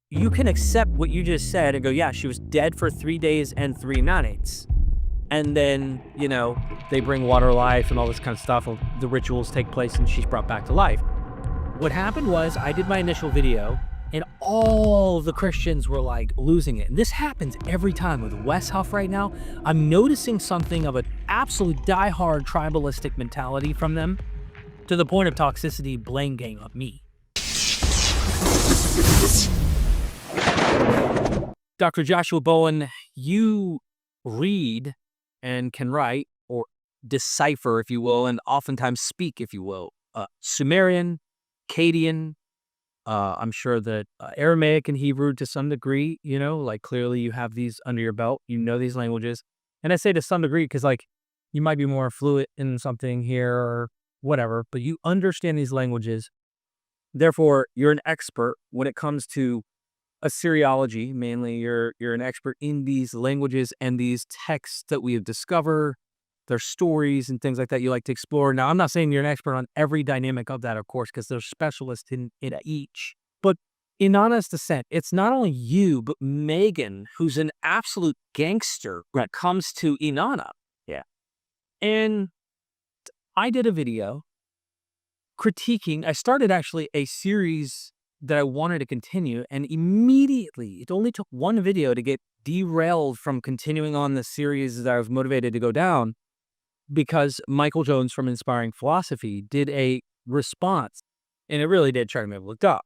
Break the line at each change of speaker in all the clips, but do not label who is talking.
you can accept what you just said and go, yeah, she was dead for 3 days and 3 nights. And then, they bring water life and all this kind of stuff. The rituals take place and she's brought back to life. What happened was I did my initial video and all the Christians were like losing it. And this happens every time with West Huff right now. I'm noticing something of an absolute diehard tribalistic mentality from them to the point of toxicity, blame game of me. Dr. Joshua Bowen, you read and can write or decipher, if you will, and oftentimes speak, if you will, Sumerian, Akkadian, I'm sure that Aramaic and Hebrew to some degree, like clearly you have these under your belt, these languages. And I say to some degree because like you might be more fluent in something here or whatever, but you understand these languages. Therefore, you're an expert when it comes to Assyriology. Mainly, you're an expert in these languages and these texts that we have discovered, their stories and things like that you like to explore. Now, I'm not saying you're an expert on every dynamic of that, of course, because there's specialists in each. But Inanna's descent, it's not only you, but Megan, who's an absolute gangster when it comes to Inanna.
Yeah.
And I did a video critiquing, I started actually a series that I wanted to continue, and immediately, it only took one video to get derailed from continuing on the series that I was motivated to go down, because Michael Jones from Inspiring Philosophy did a response, and it really did try to make me look up.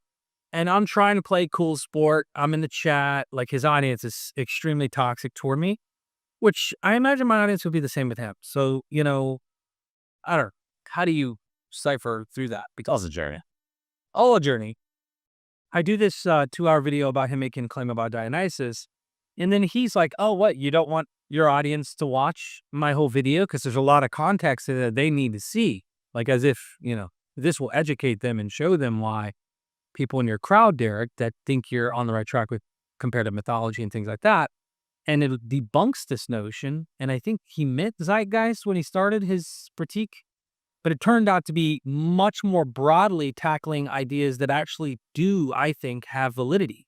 And I'm trying to play cool sport. I'm in the chat. Like, his audience is extremely toxic toward me, which I imagine my audience would be the same with him. So, I don't know. How do you cipher through that?
Because it's a journey.
All a journey. I do this 2-hour video about him making a claim about Dionysus. And then he's like, oh, what? You don't want your audience to watch my whole video? Because there's a lot of context that they need to see. Like as if, this will educate them and show them why people in your crowd, Derek, that think you're on the right track with compared to mythology and things like that. And it debunks this notion. And I think he meant zeitgeist when he started his critique. But it turned out to be much more broadly tackling ideas that actually do, I think, have validity.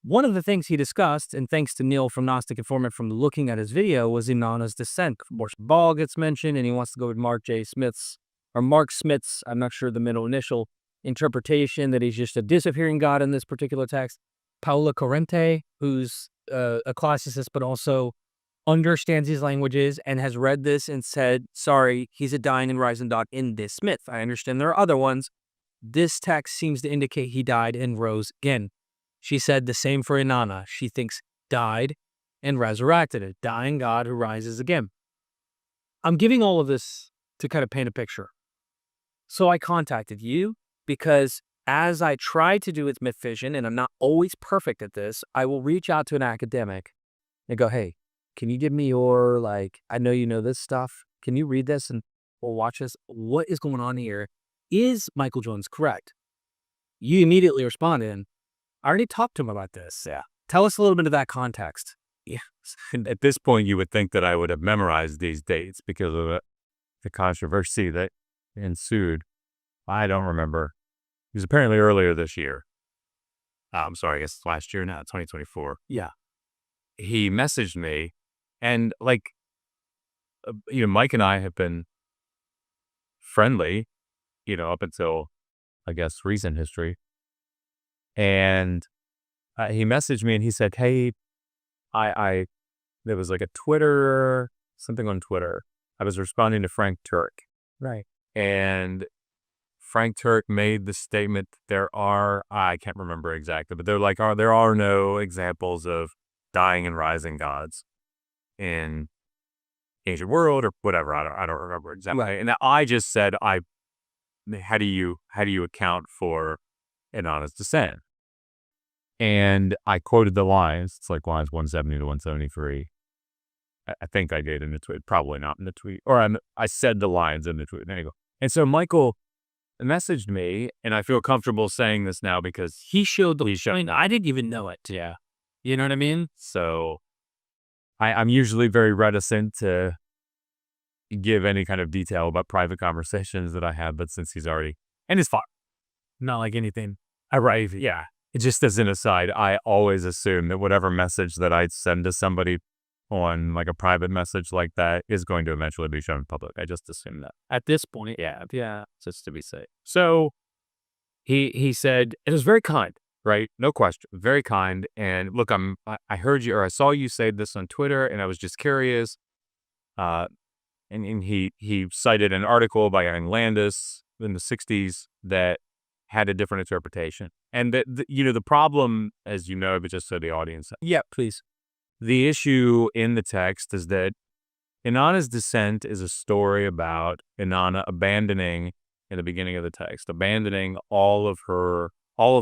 One of the things he discussed, and thanks to Neil from Gnostic Informant from looking at his video, was Inanna's descent. Of course, Baal gets mentioned, and he wants to go with Mark Smith's, I'm not sure the middle initial, interpretation that he's just a disappearing god in this particular text. Paula Corrente, who's a classicist, but also understands these languages and has read this and said, sorry, he's a dying and rising god in this myth. I understand there are other ones. This text seems to indicate he died and rose again. She said the same for Inanna. She thinks died and resurrected, a dying god who rises again. I'm giving all of this to kind of paint a picture. So I contacted you because as I try to do with MythVision, and I'm not always perfect at this, I will reach out to an academic and go, hey, can you give me your, I know you know this stuff. Can you read this and we'll watch this? What is going on here? Is Michael Jones correct? You immediately responded, I already talked to him about this.
Yeah.
Tell us a little bit of that context.
Yeah. At this point, you would think that I would have memorized these dates because of the controversy that ensued. I don't remember. It was apparently earlier this year. I'm sorry, I guess it's last year now, 2024.
Yeah.
He messaged me. And Mike and I have been friendly, up until, I guess, recent history. And he messaged me and he said, hey, there was like a Twitter, something on Twitter. I was responding to Frank Turk.
Right.
And Frank Turk made the statement, I can't remember exactly, but they're like, there are no examples of dying and rising gods in ancient world or whatever. I don't remember exactly.
Right.
And I just said, how do you account for Inanna's descent? And I quoted the lines. It's like lines 170 to 173. I think I did in the tweet, probably not in the tweet, or I said the lines in the tweet. There you go. And so Michael messaged me, and I feel comfortable saying this now because
he showed I didn't even know it.
Yeah.
You know what I mean?
So I'm usually very reticent to give any kind of detail about private conversations that I have, but since he's already, and it's fine.
Not like anything.
I write, yeah. just as an aside, I always assume that whatever message that I send to somebody on like a private message like that is going to eventually be shown in public. I just assume that
At this point,
yeah, just to be safe. So he said it was very kind, right? No question, very kind. And look, I heard you or I saw you say this on Twitter, and I was just curious. And he cited an article by Aaron Landis in the '60s that had a different interpretation. And that the problem, as you know, but just so the audience,
yeah, please.
the issue in the text is that Inanna's descent is a story about Inanna abandoning, in the beginning of the text, abandoning all of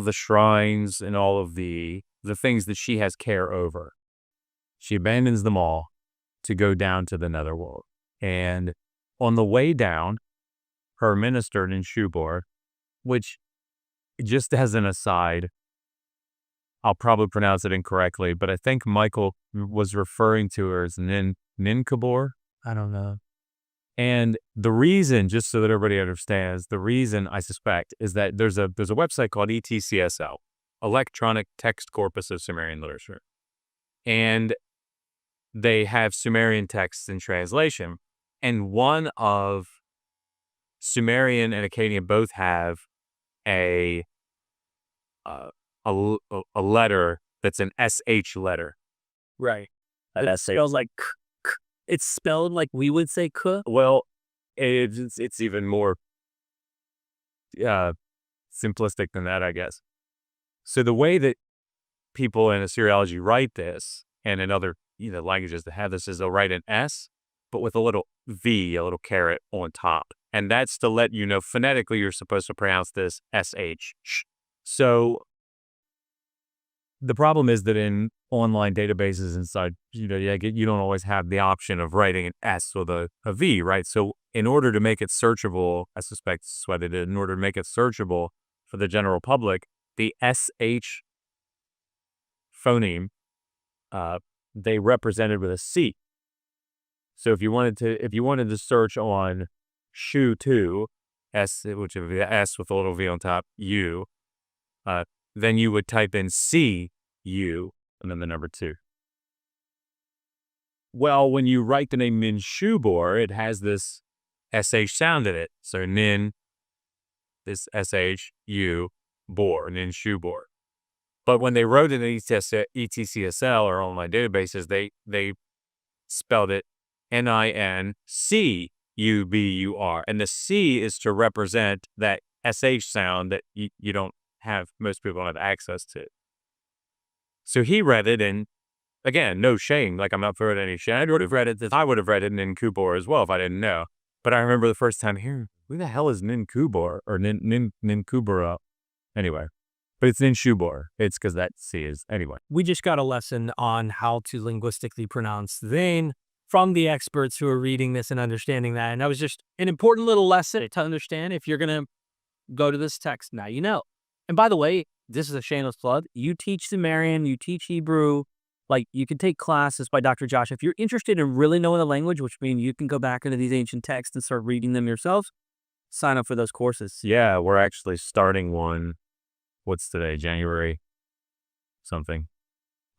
the shrines and all of the things that she has care over. She abandons them all to go down to the netherworld. And on the way down, her minister, Ninshubor, which, just as an aside, I'll probably pronounce it incorrectly, but I think Michael was referring to her as Ninkabor.
I don't know.
And the reason, just so that everybody understands, the reason I suspect is that there's a website called ETCSL, Electronic Text Corpus of Sumerian Literature. And they have Sumerian texts in translation. And one of Sumerian and Akkadian both have a letter that's an SH letter.
Right. That spells like k, k. It's spelled like we would say k.
Well, it's even more simplistic than that, I guess. So the way that people in Assyriology write this, and in other languages that have this, is they'll write an S, but with a little V, a little caret on top. And that's to let you know phonetically you're supposed to pronounce this SH. So the problem is that in online databases inside, you don't always have the option of writing an S with a V, right? So in order to make it searchable, I suspect this is what they did, in order to make it searchable for the general public, the SH phoneme, they represented with a C. So if you wanted to search on shoe 2, S, which is S with a little V on top, U, then you would type in C, U, and then the number 2. Well, when you write the name Ninshubor, it has this SH sound in it. So Nin, this SH, U, Bor, Ninshubor. But when they wrote it in ETCSL or online databases, they spelled it NINCUBUR. And the C is to represent that SH sound that you don't have, most people don't have access to. So he read it, and again, no shame, like I'm not throwing any shame. I would have read it in Kubor as well if I didn't know. But I remember the first time hearing, who the hell is Ninkubor or Ninkubura? Anyway, but it's Ninshubor. It's because that C is, anyway.
We just got a lesson on how to linguistically pronounce the name from the experts who are reading this and understanding that. And that was just an important little lesson to understand. If you're going to go to this text, now you know. And by the way, this is a shameless plug. You teach Sumerian, you teach Hebrew. Like, you can take classes by Dr. Josh. If you're interested in really knowing the language, which means you can go back into these ancient texts and start reading them yourselves, sign up for those courses.
Yeah, we're actually starting one. What's today? January something.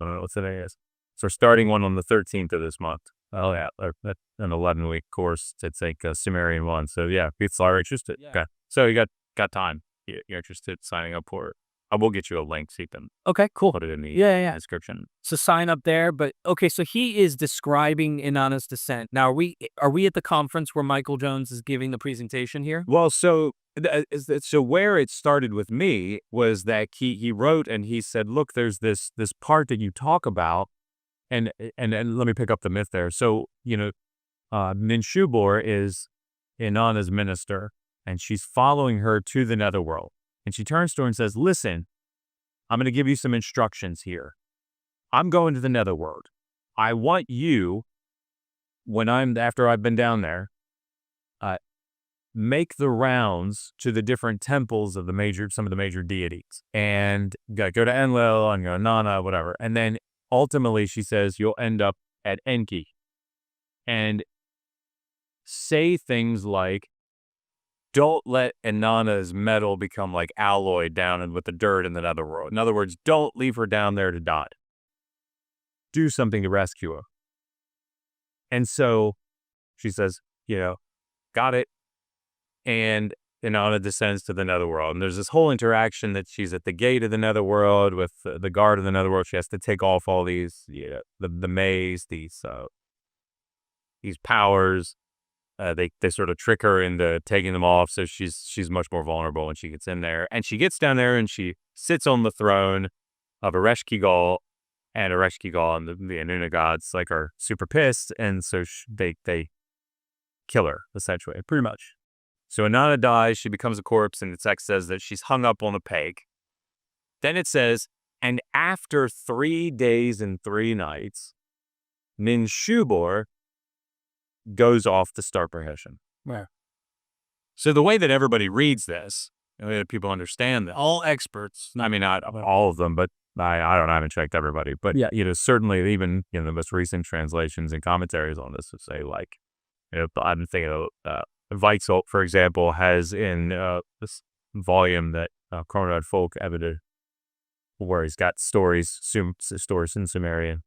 I don't know what today is. So we're starting one on the 13th of this month. Oh, yeah. An 11-week course to take Sumerian 1. So, yeah, if you're interested.
Yeah.
Okay. So you got time. You're interested in signing up for it. I will get you a link so you can put it in the description.
So sign up there. But okay, so he is describing Inanna's descent. Now, are we at the conference where Michael Jones is giving the presentation here?
Well, so where it started with me was that he wrote and he said, look, there's this part that you talk about, and let me pick up the myth there. So Ninshubor is Inanna's minister, and she's following her to the netherworld. And she turns to her and says, listen, I'm going to give you some instructions here. I'm going to the netherworld. I want you, after I've been down there, make the rounds to the different temples of some of the major deities. And go to Enlil and go to Inanna, whatever. And then ultimately she says, you'll end up at Enki. And say things like, don't let Inanna's metal become like alloyed down and with the dirt in the netherworld. In other words, don't leave her down there to die. Do something to rescue her. And so she says, got it. And Inanna descends to the netherworld. And there's this whole interaction that she's at the gate of the netherworld with the guard of the netherworld. She has to take off all these, the maze, these powers. They sort of trick her into taking them off, so she's much more vulnerable when she gets in there. And she gets down there and she sits on the throne of Ereshkigal, and Ereshkigal and the Inanna gods are super pissed, and so they kill her essentially, pretty much. So Inanna dies, she becomes a corpse, and the text says that she's hung up on a peg. Then it says, and after 3 days and 3 nights, Ninshubor goes off to start Perhession.
Right.
So the way that everybody reads this, the way that people understand that,
All experts.
I mean, not all of them, but I haven't checked everybody. But
Yeah.
Certainly even the most recent translations and commentaries on this would say I'm thinking of Weitzel, for example, has in this volume that Conrad Folk edited, where he's got stories in Sumerian.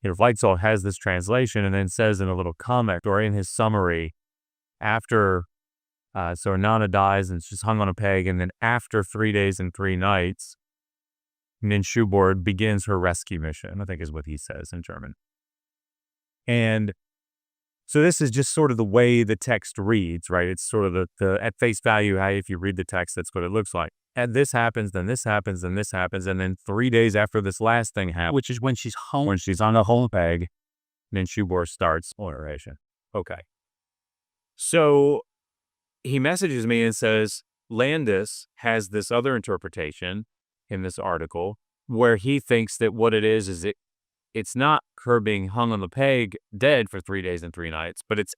Weitzel has this translation and then says in a little comment or in his summary, after, so Inanna dies and she's hung on a peg, and then after 3 days and 3 nights, Ninshubor begins her rescue mission, I think is what he says in German. And so this is just sort of the way the text reads, right? It's sort of the at face value, if you read the text, that's what it looks like. And this happens, then this happens, then this happens, and then 3 days after this last thing happens,
Which is when she's home.
when she's on a whole peg, Ninshubor starts oration. Okay. So he messages me and says, Landis has this other interpretation in this article where he thinks that what it is it's not her being hung on the peg dead for 3 days and 3 nights, but it's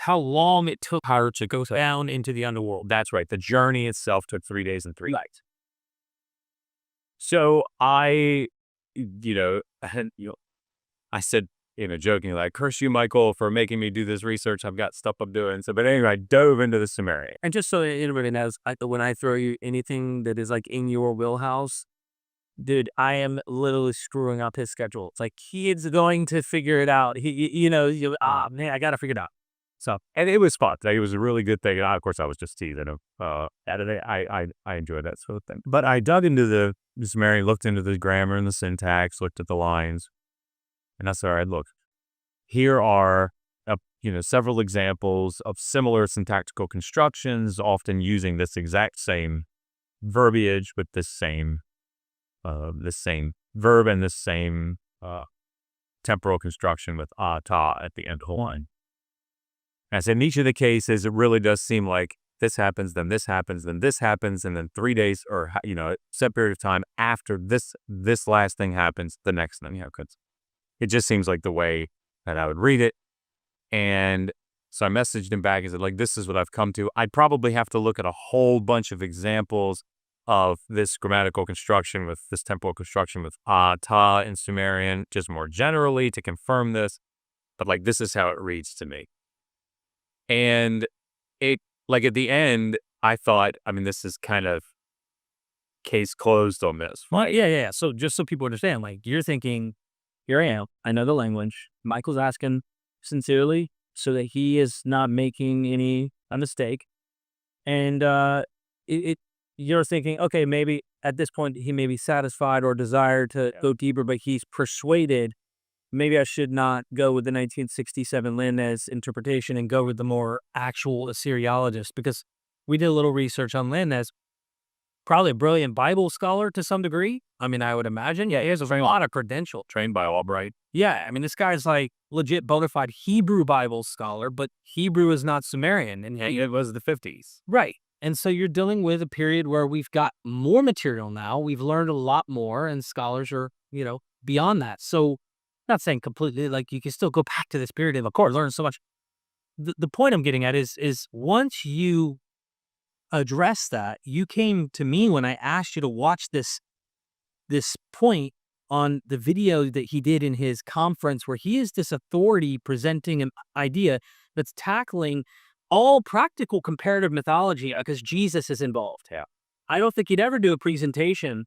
how long it took her to go down into the underworld. That's right. The journey itself took 3 days and 3 nights. So I said, jokingly, curse you, Michael, for making me do this research. I've got stuff I'm doing. So, but anyway, I dove into the Sumerian.
And just so anybody knows, when I throw you anything that is in your wheelhouse, dude, I am literally screwing up his schedule. It's he's going to figure it out. Man, I got to figure it out.
So, and it was fun. It was a really good thing. And of course, I was just teasing him. I enjoyed that sort of thing. But I dug into the Sumerian, looked into the grammar and the syntax, looked at the lines. And I said, all right, look, here are, several examples of similar syntactical constructions, often using this exact same verbiage with this same verb and this same temporal construction with ta at the end of one. As in each of the cases, it really does seem like this happens, then this happens, then this happens, and then 3 days or a set period of time after this last thing happens, the next thing happens. It just seems like the way that I would read it. And so I messaged him back and said, this is what I've come to. I'd probably have to look at a whole bunch of examples of this grammatical construction with this temporal construction with ta in Sumerian, just more generally to confirm this. But this is how it reads to me. And it, at the end, I thought, this is kind of case closed on this.
Well, yeah. So just so people understand, you're thinking, here I am. I know the language. Michael's asking sincerely so that he is not making a mistake. And you're thinking, okay, maybe at this point he may be satisfied or desire to go deeper, but he's persuaded maybe I should not go with the 1967 Landis interpretation and go with the more actual Assyriologist, because we did a little research on Landis. Probably a brilliant Bible scholar to some degree. I would imagine. Yeah, he has a lot of credentials.
Trained by Albright.
Yeah, this guy's legit bona fide Hebrew Bible scholar, but Hebrew is not Sumerian. And
it was the 50s.
Right. And so you're dealing with a period where we've got more material now. We've learned a lot more, and scholars are, beyond that. So not saying completely, you can still go back to this period and, of course, learn so much. The point I'm getting at is once you address that, you came to me when I asked you to watch this point on the video that he did in his conference, where he is this authority presenting an idea that's tackling all practical comparative mythology because Jesus is involved.
Yeah.
I don't think he'd ever do a presentation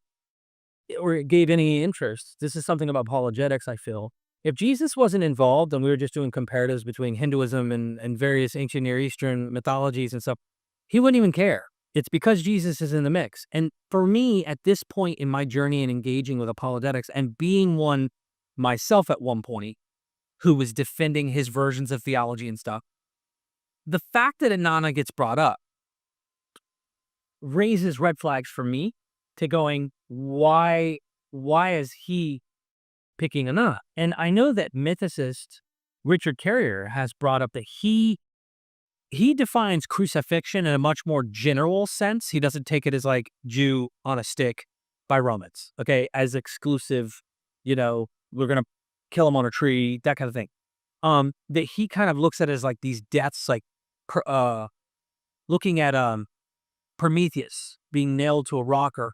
or it gave any interest. This is something about apologetics, I feel. If Jesus wasn't involved and we were just doing comparatives between Hinduism and various ancient Near Eastern mythologies and stuff, he wouldn't even care. It's because Jesus is in the mix. And for me, at this point in my journey and engaging with apologetics and being one myself at one point who was defending his versions of theology and stuff, the fact that Inanna gets brought up raises red flags for me to going, why is he picking Inanna? And I know that mythicist Richard Carrier has brought up that he defines crucifixion in a much more general sense. He doesn't take it as like Jew on a stick by Romans, okay, as exclusive, we're gonna kill him on a tree, that kind of thing. That he kind of looks at it as like these deaths, like looking at Prometheus being nailed to a rock or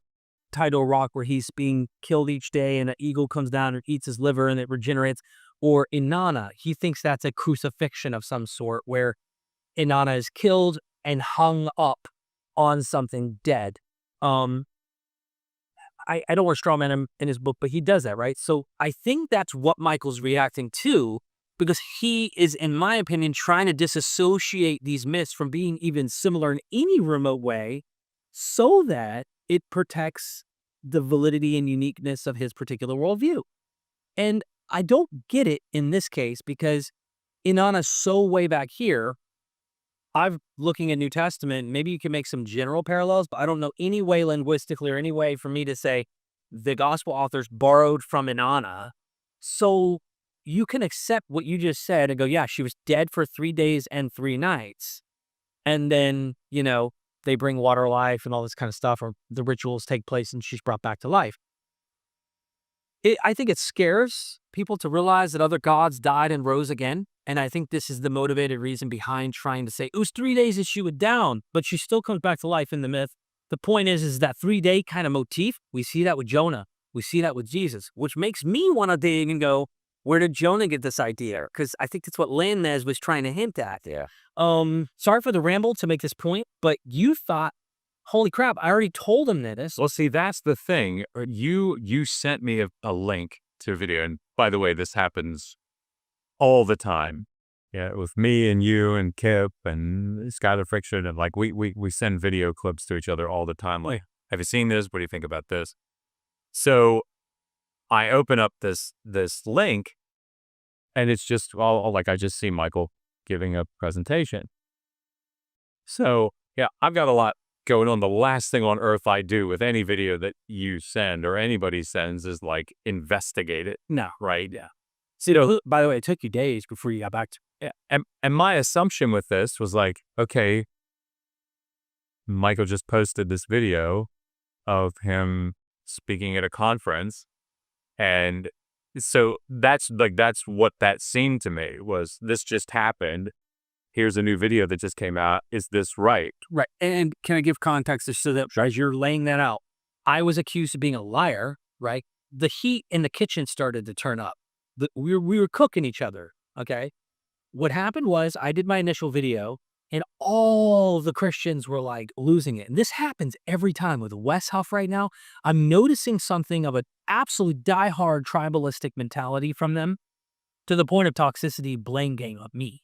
tied to a rock where he's being killed each day and an eagle comes down and eats his liver and it regenerates. Or Inanna, he thinks that's a crucifixion of some sort where Inanna is killed and hung up on something dead. I don't want to strawman him in his book, but he does that, right? So I think that's what Michael's reacting to because he is, in my opinion, trying to disassociate these myths from being even similar in any remote way so that it protects the validity and uniqueness of his particular worldview. And I don't get it in this case because Inanna's so way back here. I'm looking at New Testament. Maybe you can make some general parallels, but I don't know any way linguistically or any way for me to say the gospel authors borrowed from Inanna. So you can accept what you just said and go, yeah, she was dead for 3 days and 3 nights. And then, they bring water life and all this kind of stuff, or the rituals take place and she's brought back to life. I think it scares people to realize that other gods died and rose again. And I think this is the motivated reason behind trying to say it was 3 days that she went down, but she still comes back to life in the myth. The point is that 3-day kind of motif. We see that with Jonah. We see that with Jesus, which makes me want to dig and go, where did Jonah get this idea? Because I think that's what Landnez was trying to hint at.
Yeah.
Sorry for the ramble to make this point, but you thought, holy crap, I already told him this.
Well, see, that's the thing. You sent me a link to a video. And by the way, this happens all the time. Yeah, with me and you and Kip and Skylar Friction. And like we send video clips to each other all the time. Like, have you seen this? What do you think about this? So I open up this link and it's just all like I just see Michael giving a presentation. So yeah, I've got a lot going on. The last thing on earth I do with any video that you send or anybody sends is like investigate it.
No.
Right?
Yeah. See, by the way, it took you days before you got back to
it. Yeah. And my assumption with this was like, okay, Michael just posted this video of him speaking at a conference. And so that's what that seemed to me was this just happened. Here's a new video that just came out. Is this right?
Right. And can I give context so that as you're laying that out, I was accused of being a liar, right? The heat in the kitchen started to turn up. We were cooking each other, okay? What happened was I did my initial video and all the Christians were like losing it. And this happens every time with West Huff right now. I'm noticing something of an absolute diehard tribalistic mentality from them to the point of toxicity, blame game of me.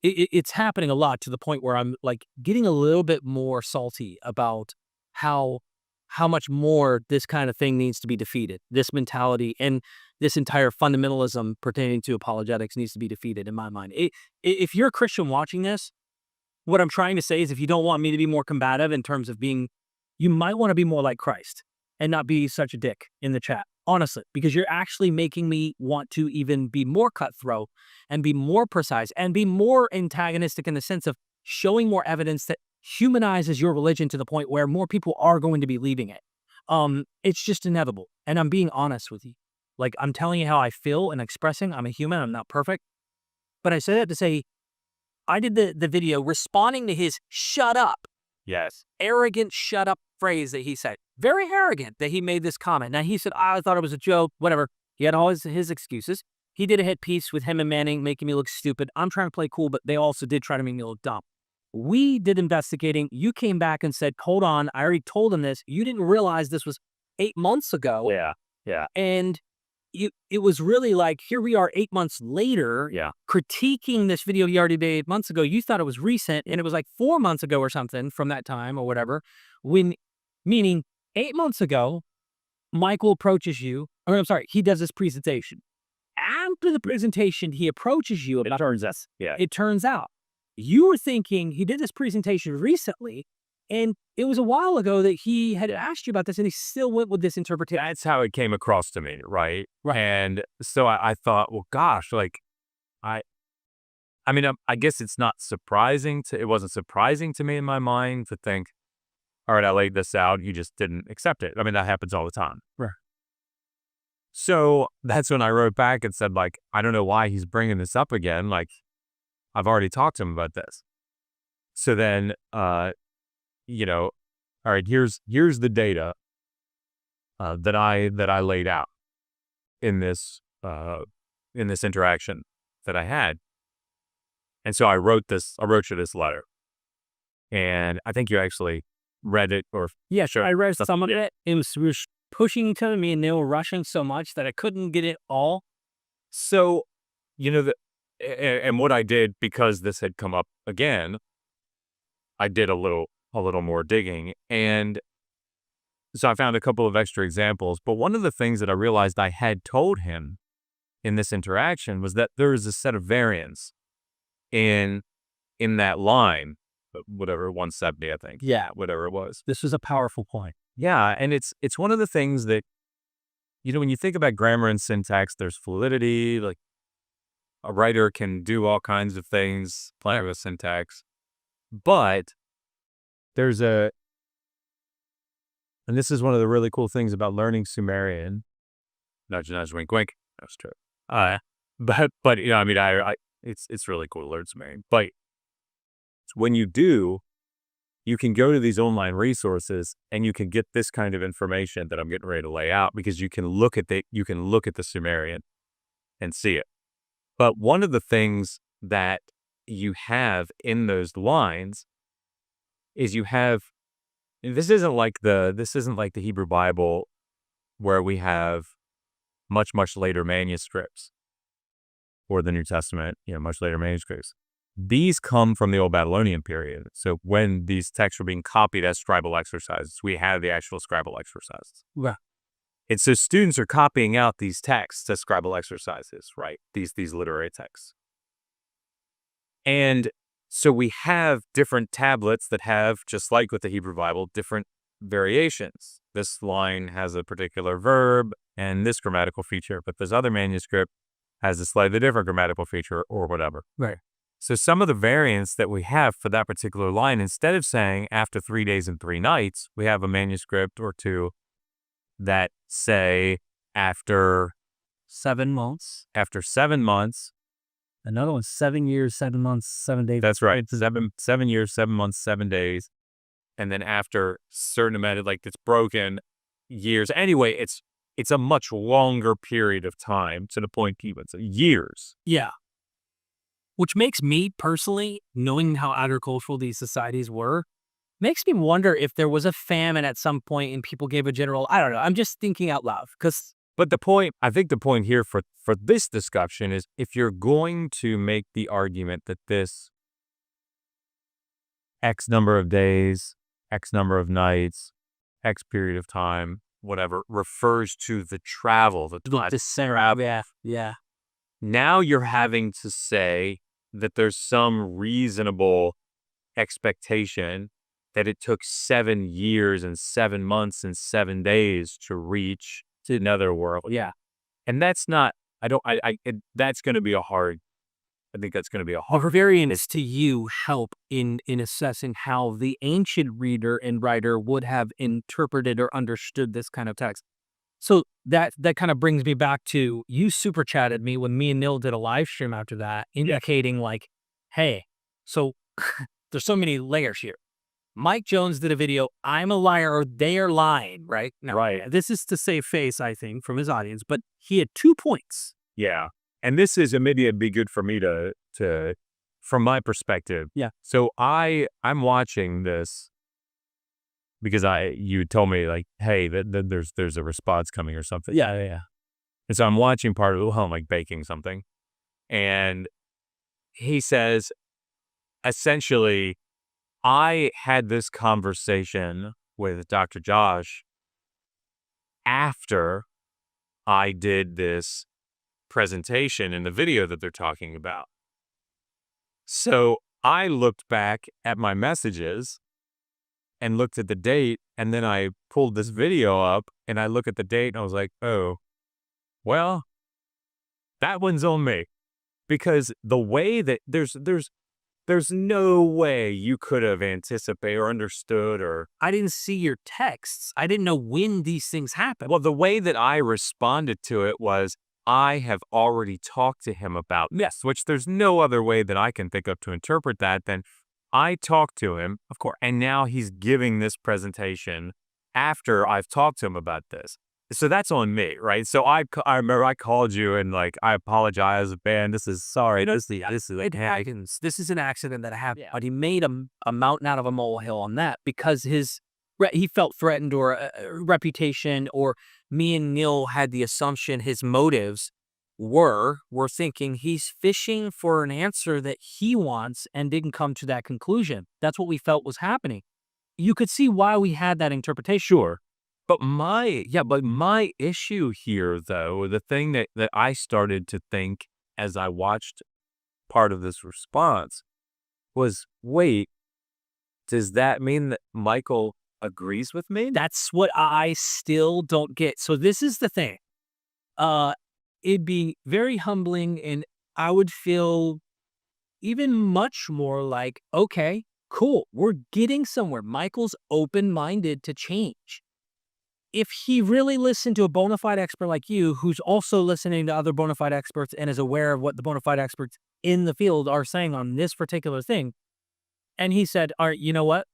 It's happening a lot to the point where I'm like getting a little bit more salty about how much more this kind of thing needs to be defeated. This mentality and this entire fundamentalism pertaining to apologetics needs to be defeated in my mind. If you're a Christian watching this, what I'm trying to say is if you don't want me to be more combative in terms of being, you might want to be more like Christ and not be such a dick in the chat. Honestly, because you're actually making me want to even be more cutthroat and be more precise and be more antagonistic in the sense of showing more evidence that humanizes your religion to the point where more people are going to be leaving it. It's just inevitable. And I'm being honest with you. Like, I'm telling you how I feel and expressing. I'm a human. I'm not perfect. But I say that to say, I did the video responding to his shut up.
Yes.
Arrogant shut up phrase that he said. Very arrogant that he made this comment. Now he said, I thought it was a joke, whatever. He had all his excuses. He did a hit piece with him and Manning making me look stupid. I'm trying to play cool, but they also did try to make me look dumb. We did investigating. You came back and said, hold on, I already told him this. You didn't realize this was 8 months ago.
Yeah. Yeah.
And it was really like, here we are 8 months later,
Yeah.
critiquing this video he already did 8 months ago. You thought it was recent, and it was like 4 months ago or something from that time or whatever. Meaning 8 months ago, Michael approaches you, or I'm sorry, he does this presentation. After the presentation, he approaches you about it turns out you were thinking he did this presentation recently, and it was a while ago that he had asked you about this, and he still went with this interpretation.
That's how it came across to me, right?
Right.
And so I thought, well, gosh, like, I mean, I guess it's not surprising it wasn't surprising to me in my mind to think, all right, I laid this out, you just didn't accept it. I mean, that happens all the time.
Right.
So that's when I wrote back and said, like, I don't know why he's bringing this up again. Like, I've already talked to him about this. So then, you know, all right, here's the data that I laid out in this interaction that I had. And so I wrote you this letter. And I think you actually read it, or
yeah, sure. I read some of it. It was pushing to me, and they were rushing so much that I couldn't get it all.
So, you know, and what I did, because this had come up again, I did a little more digging, and so I found a couple of extra examples. But one of the things that I realized I had told him in this interaction was that there is a set of variants in that line, whatever, 170, I think.
Yeah,
whatever it was.
this was a powerful point.
Yeah, and it's one of the things that, you know, when you think about grammar and syntax, there's fluidity. Like, a writer can do all kinds of things, play with syntax, but there's and this is one of the really cool things about learning Sumerian. Nudge, nudge, wink, wink. That's true. But you know, I mean, it's really cool to learn Sumerian. But when you do, you can go to these online resources and you can get this kind of information that I'm getting ready to lay out, because you can look at the Sumerian and see it. But one of the things that you have in those lines is you have, this isn't like the Hebrew Bible, where we have much later manuscripts, or the New Testament, you know, much later manuscripts. These come from the Old Babylonian period. So when these texts were being copied as scribal exercises, we have the actual scribal exercises.
Right.
And so students are copying out these texts as scribal exercises, right? These literary texts. And so we have different tablets that have, just like with the Hebrew Bible, different variations. This line has a particular verb and this grammatical feature, but this other manuscript has a slightly different grammatical feature, or whatever.
Right.
So some of the variants that we have for that particular line, instead of saying after 3 days and 3 nights, we have a manuscript or two that say after
7 months.
After 7 months.
Another one, 7 years, 7 months, 7 days.
That's right. 7 years, 7 months, 7 days. And then after certain amount of, like, it's broken years. Anyway, it's a much longer period of time, to the point even so years.
Yeah. Which makes me personally, knowing how agricultural these societies were, makes me wonder if there was a famine at some point and people gave a general, I don't know. I'm just thinking out loud.
But I think the point here for this discussion is, if you're going to make the argument that this X number of days, X number of nights, X period of time, whatever, refers to the travel,
Yeah.
Now you're having to say that there's some reasonable expectation that it took 7 years and 7 months and 7 days to reach to another world.
Yeah.
And that's not, that's going to be I think that's going to be a hard.
Our variants to you help in assessing how the ancient reader and writer would have interpreted or understood this kind of text. So that kind of brings me back to, you super chatted me when me and Neil did a live stream after that, indicating like, hey, so there's so many layers here. Mike Jones did a video, I'm a liar or they are lying, right? Now,
right.
This is to save face, I think, from his audience, but he had 2 points.
Yeah. and this is, and maybe it'd be good for me to from my perspective.
Yeah.
So I'm watching this because you told me like, hey, there's a response coming or something.
Yeah.
And so I'm watching part of it while I'm like baking something, and he says, essentially, I had this conversation with Dr. Josh after I did this presentation in the video that they're talking about. So I looked back at my messages and looked at the date, and then I pulled this video up and I look at the date and I was like, oh, well, that one's on me. Because the way that there's no way you could have anticipated or understood, or
I didn't see your texts. I didn't know when these things happen.
well, the way that I responded to it was, I have already talked to him about this, which there's no other way that I can think of to interpret that than I talked to him,
Of course.
and now he's giving this presentation after I've talked to him about this. So that's on me, right? So I remember I called you and like, I apologize, man. This is sorry. This is like,
It happens. This is an accident that happened. But he made a mountain out of a molehill on that because he felt threatened, or reputation, or me and Neil had the assumption his motives were thinking he's fishing for an answer that he wants and didn't come to that conclusion. That's what we felt was happening. You could see why we had that interpretation.
sure. But my issue here, though, the thing that I started to think as I watched part of this response was, wait, does that mean that Michael agrees with me?
That's what I still don't get. So this is the thing. It'd be very humbling, and I would feel even much more like, okay, cool, we're getting somewhere. Michael's open-minded to change. If he really listened to a bona fide expert like you, who's also listening to other bona fide experts and is aware of what the bona fide experts in the field are saying on this particular thing, and he said, all right, you know what?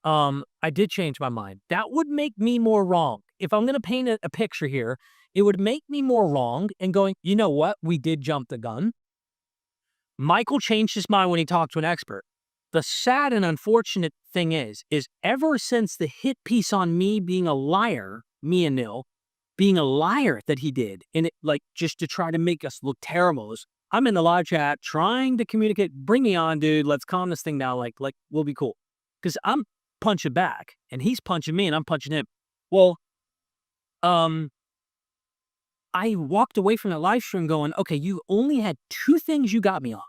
I did change my mind. That would make me more wrong. If I'm going to paint a picture here, it would make me more wrong and going, you know what? We did jump the gun. Michael changed his mind when he talked to an expert. The sad and unfortunate thing is ever since the hit piece on me being a liar, me and Neil, being a liar that he did, and it, like, just to try to make us look terrible, I'm in the live chat trying to communicate, bring me on, dude, let's calm this thing down, like we'll be cool. Because I'm punching back, and he's punching me, and I'm punching him. Well, I walked away from that live stream going, okay, you only had two things you got me on.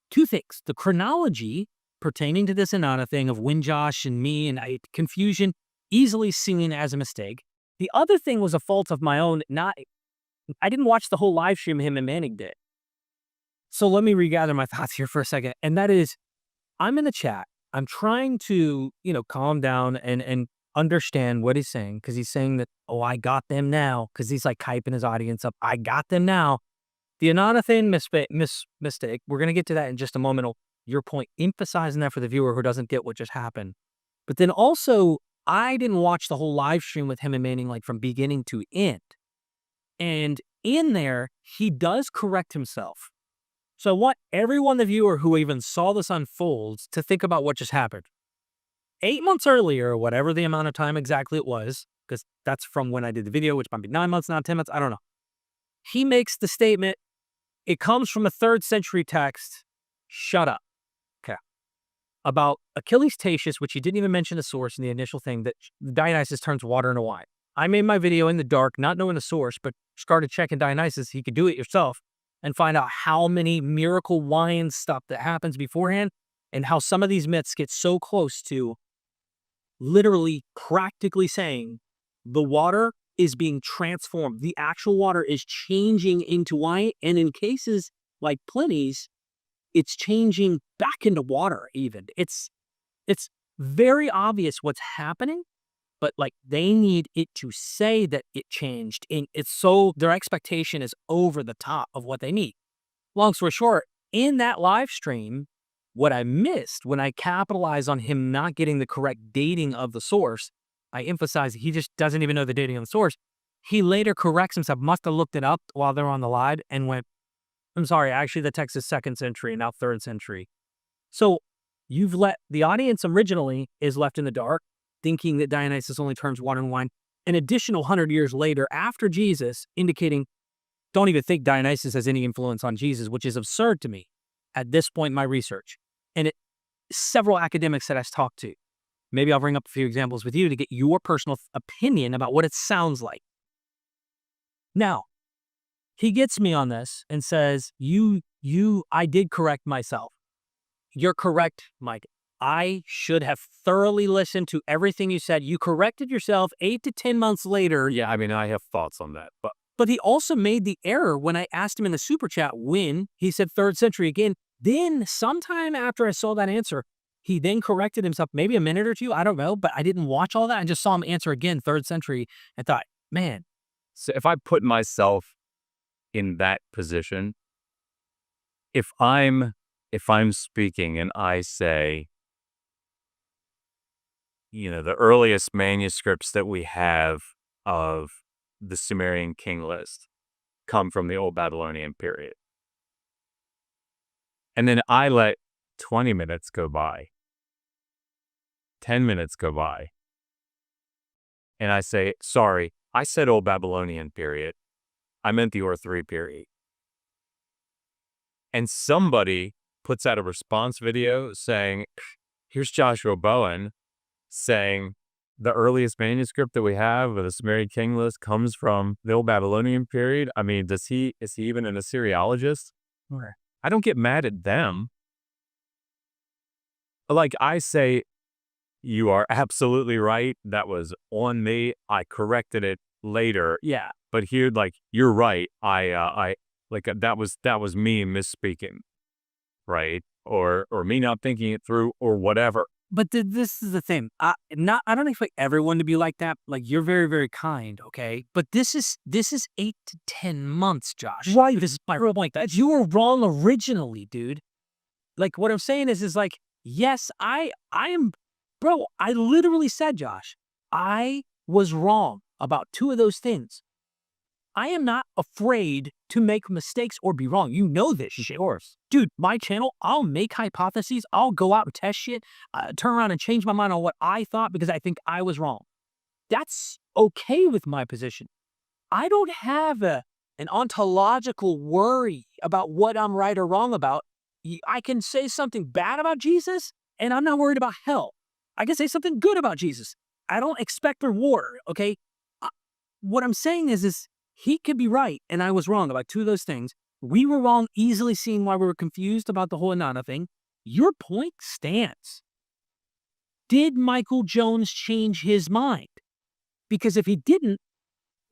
Two things. The chronology pertaining to this Inanna thing of when Josh and me and confusion, easily seen as a mistake. The other thing was a fault of my own. I didn't watch the whole live stream him and Manning did. So let me regather my thoughts here for a second. And that is, I'm in the chat. I'm trying to, calm down and understand what he's saying, because he's saying that, oh, I got them now, because he's like hyping his audience up. I got them now. The Inanna thing mistake, we're going to get to that in just a moment. Your point, emphasizing that for the viewer who doesn't get what just happened. But then also, I didn't watch the whole live stream with him and Manning like from beginning to end. And in there, he does correct himself. So I want everyone, the viewer who even saw this unfold, to think about what just happened. 8 months earlier, whatever the amount of time exactly it was, because that's from when I did the video, which might be 9 months, not 10 months, I don't know. He makes the statement, it comes from a 3rd century text, shut up. Okay. About Achilles Tatius, which he didn't even mention the source in the initial thing, that Dionysus turns water into wine. I made my video in the dark, not knowing the source, but started checking Dionysus. He could do it yourself and find out how many miracle wine stuff that happens beforehand, and how some of these myths get so close to literally practically saying the water is being transformed. The actual water is changing into wine. And in cases like Pliny's, it's changing back into water even. It's very obvious what's happening, but like they need it to say that it changed. And it's so their expectation is over the top of what they need. Long story short, in that live stream, what I missed when I capitalized on him not getting the correct dating of the source, I emphasize he just doesn't even know the dating of the source. He later corrects himself, must have looked it up while they're on the live and went, I'm sorry, actually the text is 2nd century, now 3rd century. So you've let the audience originally is left in the dark, thinking that Dionysus only turns water and wine. An additional 100 years later, after Jesus, indicating, don't even think Dionysus has any influence on Jesus, which is absurd to me at this point in my research. And several academics that I've talked to, maybe I'll bring up a few examples with you to get your personal opinion about what it sounds like. Now, he gets me on this and says, I did correct myself. You're correct, Mike. I should have thoroughly listened to everything you said. You corrected yourself 8 to 10 months later.
Yeah, I mean, I have thoughts on that,
But he also made the error when I asked him in the super chat when he said 3rd century again. Then sometime after I saw that answer, he then corrected himself, maybe a minute or two. I don't know, but I didn't watch all that. I just saw him answer again, 3rd century, and thought, man.
So if I put myself in that position, if I'm speaking and I say, the earliest manuscripts that we have of the Sumerian king list come from the Old Babylonian period. And then I let 20 minutes go by, 10 minutes go by, and I say, sorry, I said Old Babylonian period. I meant the Ur 3 period. And somebody puts out a response video saying, here's Joshua Bowen saying the earliest manuscript that we have of the Sumerian king list comes from the Old Babylonian period. I mean, is he even an Assyriologist? I don't get mad at them. Like, I say, you are absolutely right. That was on me. I corrected it later.
Yeah.
But here, you're right. That was me misspeaking, right? Or me not thinking it through or whatever.
But this is the thing. I don't expect everyone to be like that. Like, you're very, very kind, okay? But this is 8 to 10 months, Josh. Right. This is my real point. That you were wrong originally, dude. Like, what I'm saying is like, yes, I am, bro. I literally said, Josh, I was wrong about 2 of those things. I am not afraid to make mistakes or be wrong. You know this shit.
Of course.
Dude, my channel, I'll make hypotheses. I'll go out and test shit, turn around and change my mind on what I thought because I think I was wrong. That's okay with my position. I don't have an ontological worry about what I'm right or wrong about. I can say something bad about Jesus, and I'm not worried about hell. I can say something good about Jesus. I don't expect reward, okay? What I'm saying is he could be right, and I was wrong about 2 of those things. We were wrong, easily seeing why we were confused about the whole Inanna thing. Your point stands. Did Michael Jones change his mind? Because if he didn't,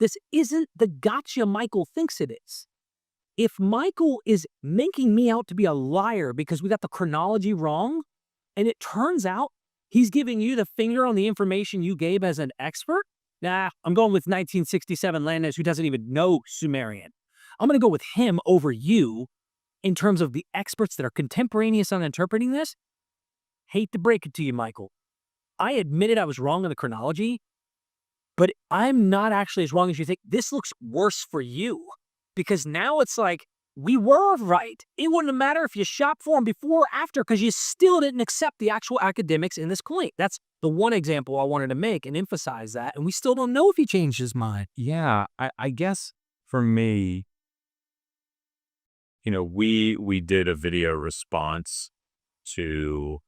this isn't the gotcha Michael thinks it is. If Michael is making me out to be a liar because we got the chronology wrong, and it turns out he's giving you the finger on the information you gave as an expert, nah, I'm going with 1967 Landis who doesn't even know Sumerian. I'm going to go with him over you in terms of the experts that are contemporaneous on interpreting this. Hate to break it to you, Michael. I admitted I was wrong on the chronology, but I'm not actually as wrong as you think. This looks worse for you because now it's like we were right. It wouldn't matter if you shop for him before or after because you still didn't accept the actual academics in this claim. That's the one example I wanted to make and emphasize that. And we still don't know if he changed his mind.
Yeah, I guess for me, we did a video response to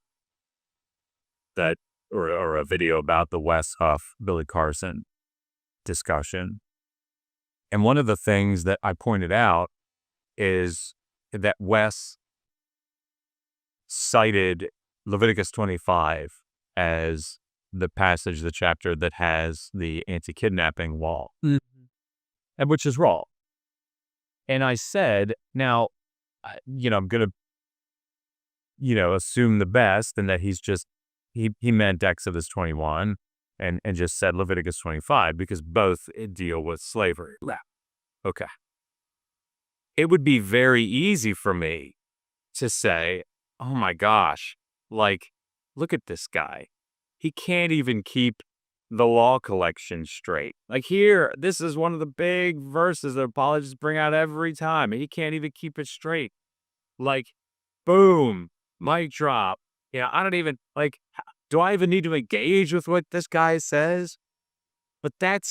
that or a video about the Wes Huff, Billy Carson discussion. And one of the things that I pointed out is that Wes cited Leviticus 25 as the passage, the chapter that has the anti-kidnapping law, and which is wrong. And I said, now, I'm going to, assume the best and that he meant Exodus 21 and just said Leviticus 25 because both deal with slavery.
Yeah.
Okay. It would be very easy for me to say, oh my gosh, look at this guy. He can't even keep the law collection straight. Like here, this is one of the big verses that apologists bring out every time, and he can't even keep it straight. Like, boom, mic drop. Yeah, I don't even, like, do I even need to engage with what this guy says? But that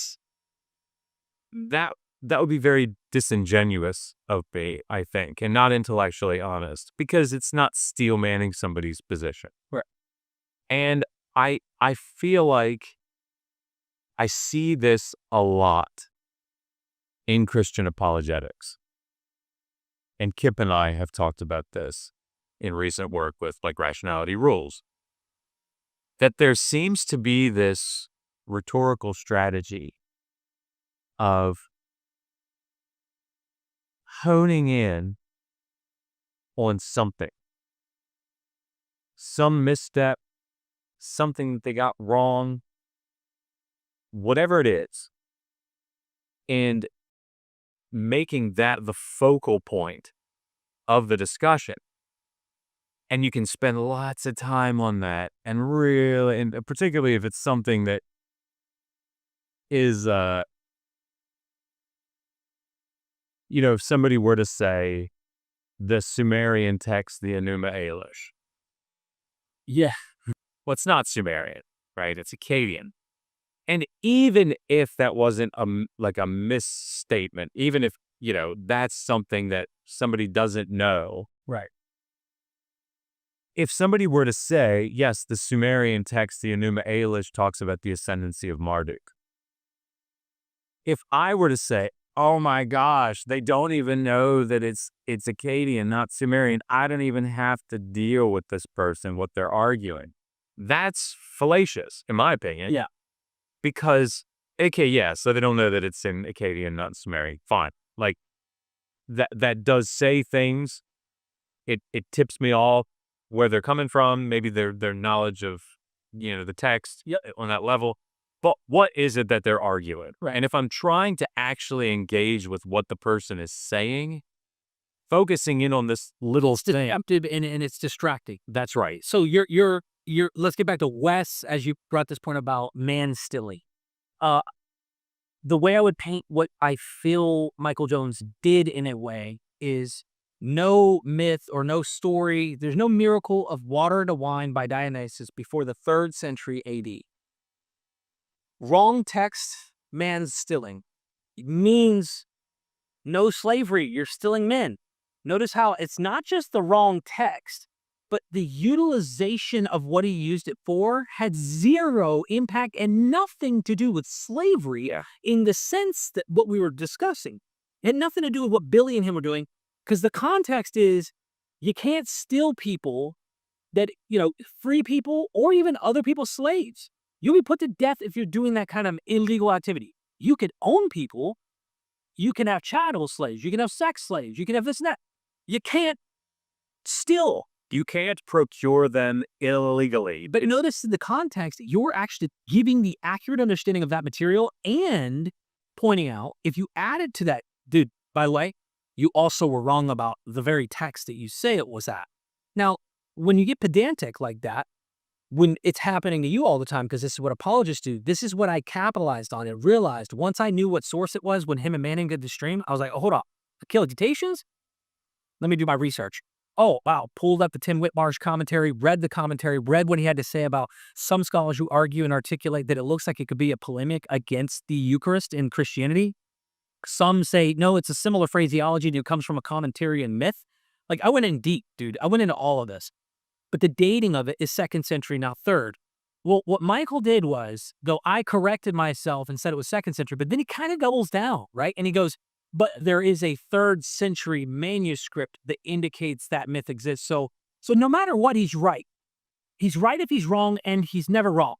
that would be very disingenuous of me, I think, and not intellectually honest, because it's not steel manning somebody's position.
Right.
And I feel like I see this a lot in Christian apologetics. And Kip and I have talked about this in recent work with like rationality rules. That there seems to be this rhetorical strategy of honing in on something, some misstep, something that they got wrong, whatever it is, and making that the focal point of the discussion. And you can spend lots of time on that, and really, and particularly if it's something that is, if somebody were to say the Sumerian text, the Enuma Elish.
Yeah.
Well, it's not Sumerian, right? It's Akkadian. And even if that wasn't like a misstatement, even if, that's something that somebody doesn't know.
Right.
If somebody were to say, yes, the Sumerian text, the Enuma Elish, talks about the ascendancy of Marduk. If I were to say, oh my gosh, they don't even know that it's Akkadian, not Sumerian, I don't even have to deal with this person, what they're arguing. That's fallacious, in my opinion.
Yeah.
Because, okay, yeah, so they don't know that it's in Akkadian, not in Sumerian. Fine. Like, that does say things. It tips me off where they're coming from, maybe their knowledge of, the text on that level. But what is it that they're arguing?
Right.
And if I'm trying to actually engage with what the person is saying, focusing in on this little thing.
And it's distracting.
That's right.
So you're let's get back to Wes, as you brought this point about man stilling. The way I would paint what I feel Michael Jones did in a way is no myth or no story. There's no miracle of water to wine by Dionysus before the 3rd century AD. Wrong text, man's stilling. It means no slavery, you're stilling men. Notice how it's not just the wrong text, but the utilization of what he used it for had zero impact and nothing to do with slavery in the sense that what we were discussing. It had nothing to do with what Billy and him were doing, because the context is you can't steal people that, free people or even other people's slaves. You'll be put to death if you're doing that kind of illegal activity. You could own people. You can have chattel slaves. You can have sex slaves. You can have this and that. You can't steal.
You can't procure them illegally.
But notice in the context, you're actually giving the accurate understanding of that material and pointing out, if you added to that, dude, by the way, you also were wrong about the very text that you say it was at. Now, when you get pedantic like that, when it's happening to you all the time, because this is what apologists do, this is what I capitalized on and realized once I knew what source it was when him and Manning did the stream, I was like, oh, hold up. Citations? Let me do my research. Oh, wow. Pulled up the Tim Whitmarsh commentary, read the commentary, read what he had to say about some scholars who argue and articulate that it looks like it could be a polemic against the Eucharist in Christianity. Some say, no, it's a similar phraseology that comes from a commentary and myth. Like, I went in deep, dude. I went into all of this. But the dating of it is 2nd century, not 3rd. Well, what Michael did was, though I corrected myself and said it was 2nd century, but then he kind of doubles down, right? And he goes, but there is a 3rd century manuscript that indicates that myth exists. So no matter what, he's right. He's right if he's wrong, and he's never wrong.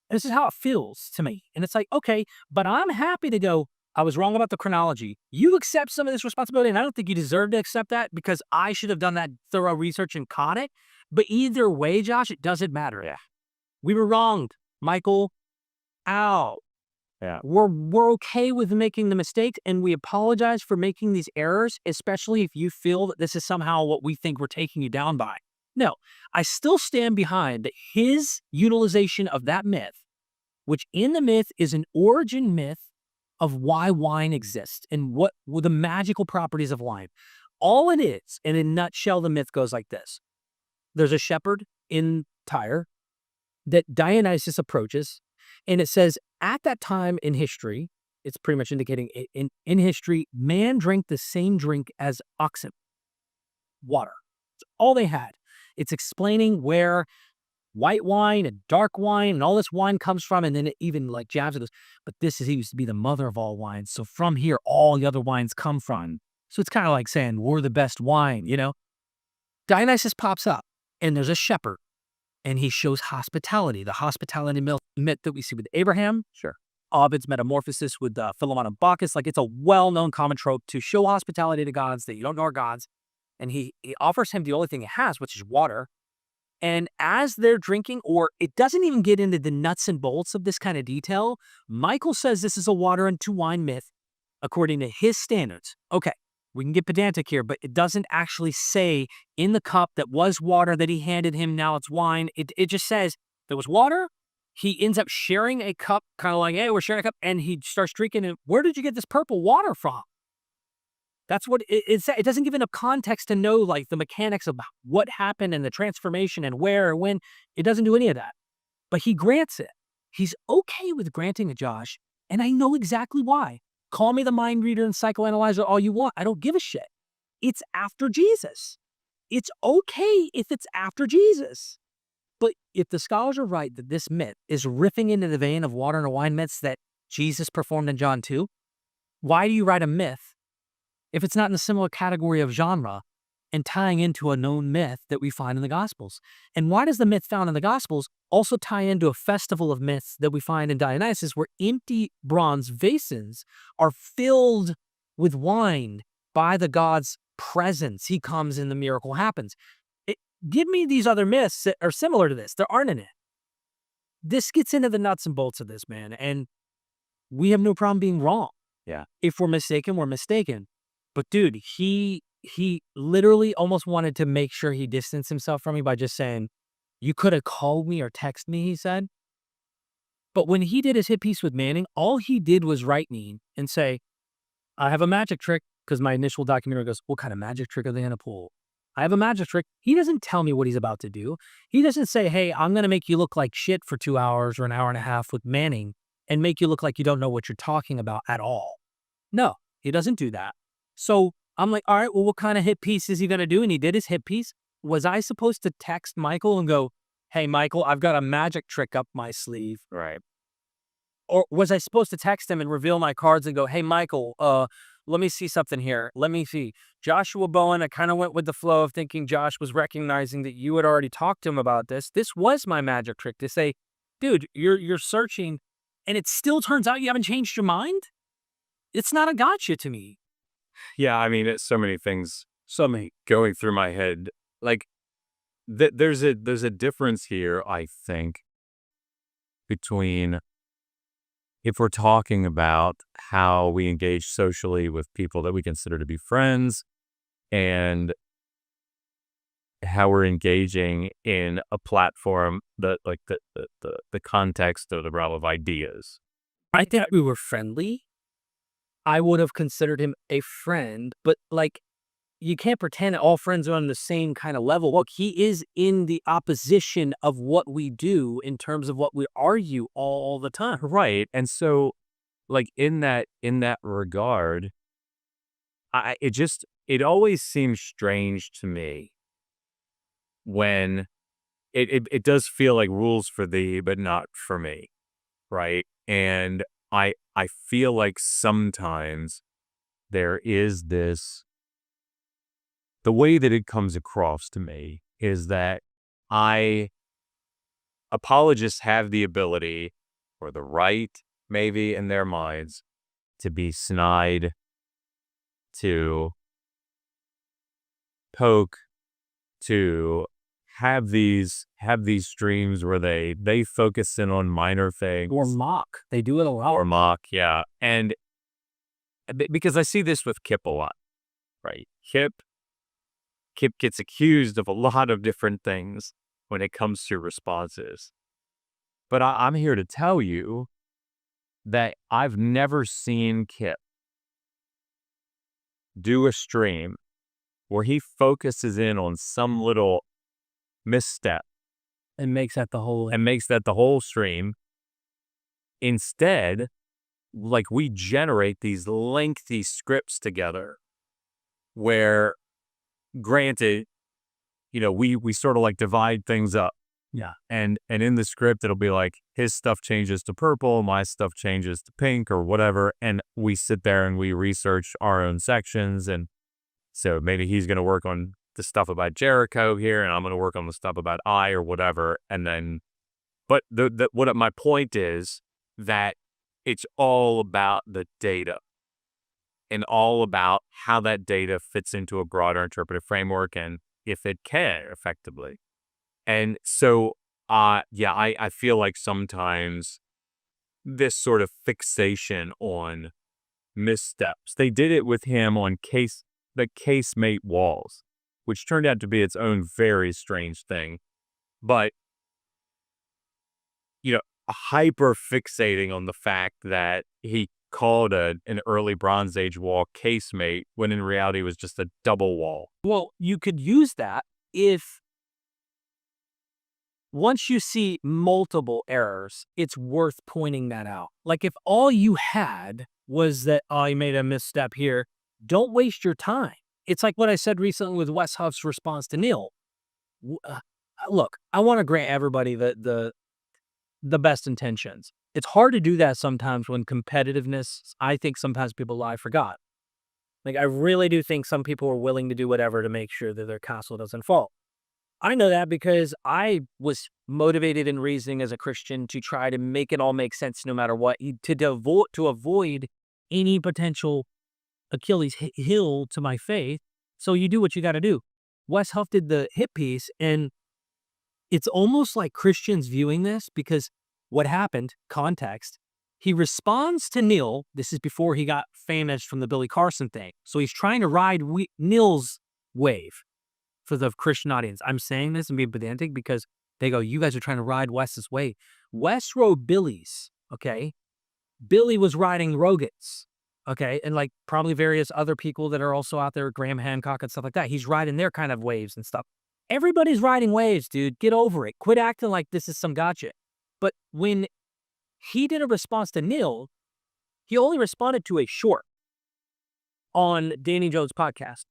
And this is how it feels to me. And it's like, okay, but I'm happy to go, I was wrong about the chronology. You accept some of this responsibility, and I don't think you deserve to accept that because I should have done that thorough research and caught it. But either way, Josh, it doesn't matter.
Yeah.
We were wronged, Michael. Ow.
Yeah.
We're okay with making the mistake, and we apologize for making these errors, especially if you feel that this is somehow what we think we're taking you down by. No, I still stand behind that his utilization of that myth which in the myth is an origin myth of why wine exists and what were the magical properties of wine. All it is, in a nutshell, the myth goes like this. There's a shepherd in Tyre that Dionysus approaches, and it says at that time in history, it's pretty much indicating in history, man drank the same drink as oxen, water. It's all they had. It's explaining where white wine and dark wine and all this wine comes from, and then it even like jabs it goes, but this is he used to be the mother of all wines, so from here all the other wines come from. So it's kind of like saying we're the best wine, you know. Dionysus pops up, and there's a shepherd, and he shows hospitality, the hospitality myth that we see with Abraham.
Sure.
Ovid's metamorphosis with Philemon and Bacchus. Like, it's a well-known common trope to show hospitality to gods that you don't know are gods. And he offers him the only thing he has, which is water. And as they're drinking, or it doesn't even get into the nuts and bolts of this kind of detail, Michael says this is a water into wine myth according to his standards. Okay, we can get pedantic here, but it doesn't actually say in the cup that was water that he handed him, now it's wine. It just says there was water. He ends up sharing a cup, kind of like, hey, we're sharing a cup, and he starts drinking it. Where did you get this purple water from? That's what it said. It doesn't give enough context to know like the mechanics of what happened and the transformation and where or when. It doesn't do any of that. But he grants it. He's okay with granting it, Josh. And I know exactly why. Call me the mind reader and psychoanalyzer all you want. I don't give a shit. It's after Jesus. It's okay if it's after Jesus. But if the scholars are right that this myth is riffing into the vein of water and wine myths that Jesus performed in John 2, why do you write a myth if it's not in a similar category of genre and tying into a known myth that we find in the Gospels? And why does the myth found in the Gospels also tie into a festival of myths that we find in Dionysus, where empty bronze vases are filled with wine by the god's presence? He comes and the miracle happens. Give me these other myths that are similar to this. There aren't in it. This gets into the nuts and bolts of this, man, and we have no problem being wrong.
Yeah.
If we're mistaken, we're mistaken. But dude, he literally almost wanted to make sure he distanced himself from me by just saying, you could have called me or texted me, he said. But when he did his hit piece with Manning, all he did was write me and say, I have a magic trick, because my initial documentary goes, what kind of magic trick are they going to pull? I have a magic trick. He doesn't tell me what he's about to do. He doesn't say, hey, I'm going to make you look like shit for 2 hours or an hour and a half with Manning and make you look like you don't know what you're talking about at all. No, he doesn't do that. So I'm like, all right, well, what kind of hit piece is he going to do? And he did his hit piece. Was I supposed to text Michael and go, hey, Michael, I've got a magic trick up my sleeve?
Right.
Or was I supposed to text him and reveal my cards and go, hey, Michael, let me see something here. Let me see. Joshua Bowen, I kind of went with the flow of thinking Josh was recognizing that you had already talked to him about this. This was my magic trick to say, dude, you're searching and it still turns out you haven't changed your mind? It's not a gotcha to me.
Yeah, I mean, it's so many things going through my head. Like, there's a difference here, I think, between if we're talking about how we engage socially with people that we consider to be friends and how we're engaging in a platform that, like, the context or the realm of ideas.
I think we were friendly. I would have considered him a friend, but like, you can't pretend all friends are on the same kind of level. Look, he is in the opposition of what we do in terms of what we argue all the time.
Right. And so, like, in that regard, it always seems strange to me when it does feel like rules for thee, but not for me. Right. And I feel like sometimes there is this, the way that it comes across to me is that apologists have the ability or the right, maybe in their minds, to be snide, to poke, to have these streams where they focus in on minor things.
Or mock. They do it a lot.
Or mock, yeah. And because I see this with Kip a lot, right? Kip gets accused of a lot of different things when it comes to responses. But I'm here to tell you that I've never seen Kip do a stream where he focuses in on some little misstep
And makes that the whole.
and makes that the whole stream. Instead, like, we generate these lengthy scripts together where, granted, we sort of like divide things up.
Yeah.
And in the script, it'll be like his stuff changes to purple, my stuff changes to pink or whatever. And we sit there and we research our own sections. And so maybe he's going to work on the stuff about Jericho here, and I'm going to work on the stuff about I or whatever. And then, but what my point is that it's all about the data and all about how that data fits into a broader interpretive framework and if it can effectively. And so, yeah, I feel like sometimes this sort of fixation on missteps, they did it with him on the casemate walls, which turned out to be its own very strange thing. But, hyper fixating on the fact that he called an early Bronze Age wall casemate when in reality it was just a double wall.
Well, you could use that if once you see multiple errors, it's worth pointing that out. Like if all you had was that, oh, you made a misstep here, don't waste your time. It's like what I said recently with Wes Huff's response to Neil. Look, I want to grant everybody the best intentions. It's hard to do that sometimes when competitiveness, I think sometimes people lie for God. Like I really do think some people are willing to do whatever to make sure that their castle doesn't fall. I know that because I was motivated in reasoning as a Christian to try to make it all make sense no matter what, to avoid any potential Achilles heel to my faith. So you do what you got to do. Wes Huff did the hit piece, and it's almost like Christians viewing this because what happened, context, he responds to Neil. This is before he got famous from the Billy Carson thing. So he's trying to ride Neil's wave for the Christian audience. I'm saying this and being pedantic because they go, you guys are trying to ride Wes's wave. Wes rode Billy's, okay? Billy was riding Rogan's, okay? And like probably various other people that are also out there, Graham Hancock and stuff like that. He's riding their kind of waves and stuff. Everybody's riding waves, dude. Get over it. Quit acting like this is some gotcha. But when he did a response to Neil, he only responded to a short on Danny Jones' podcast.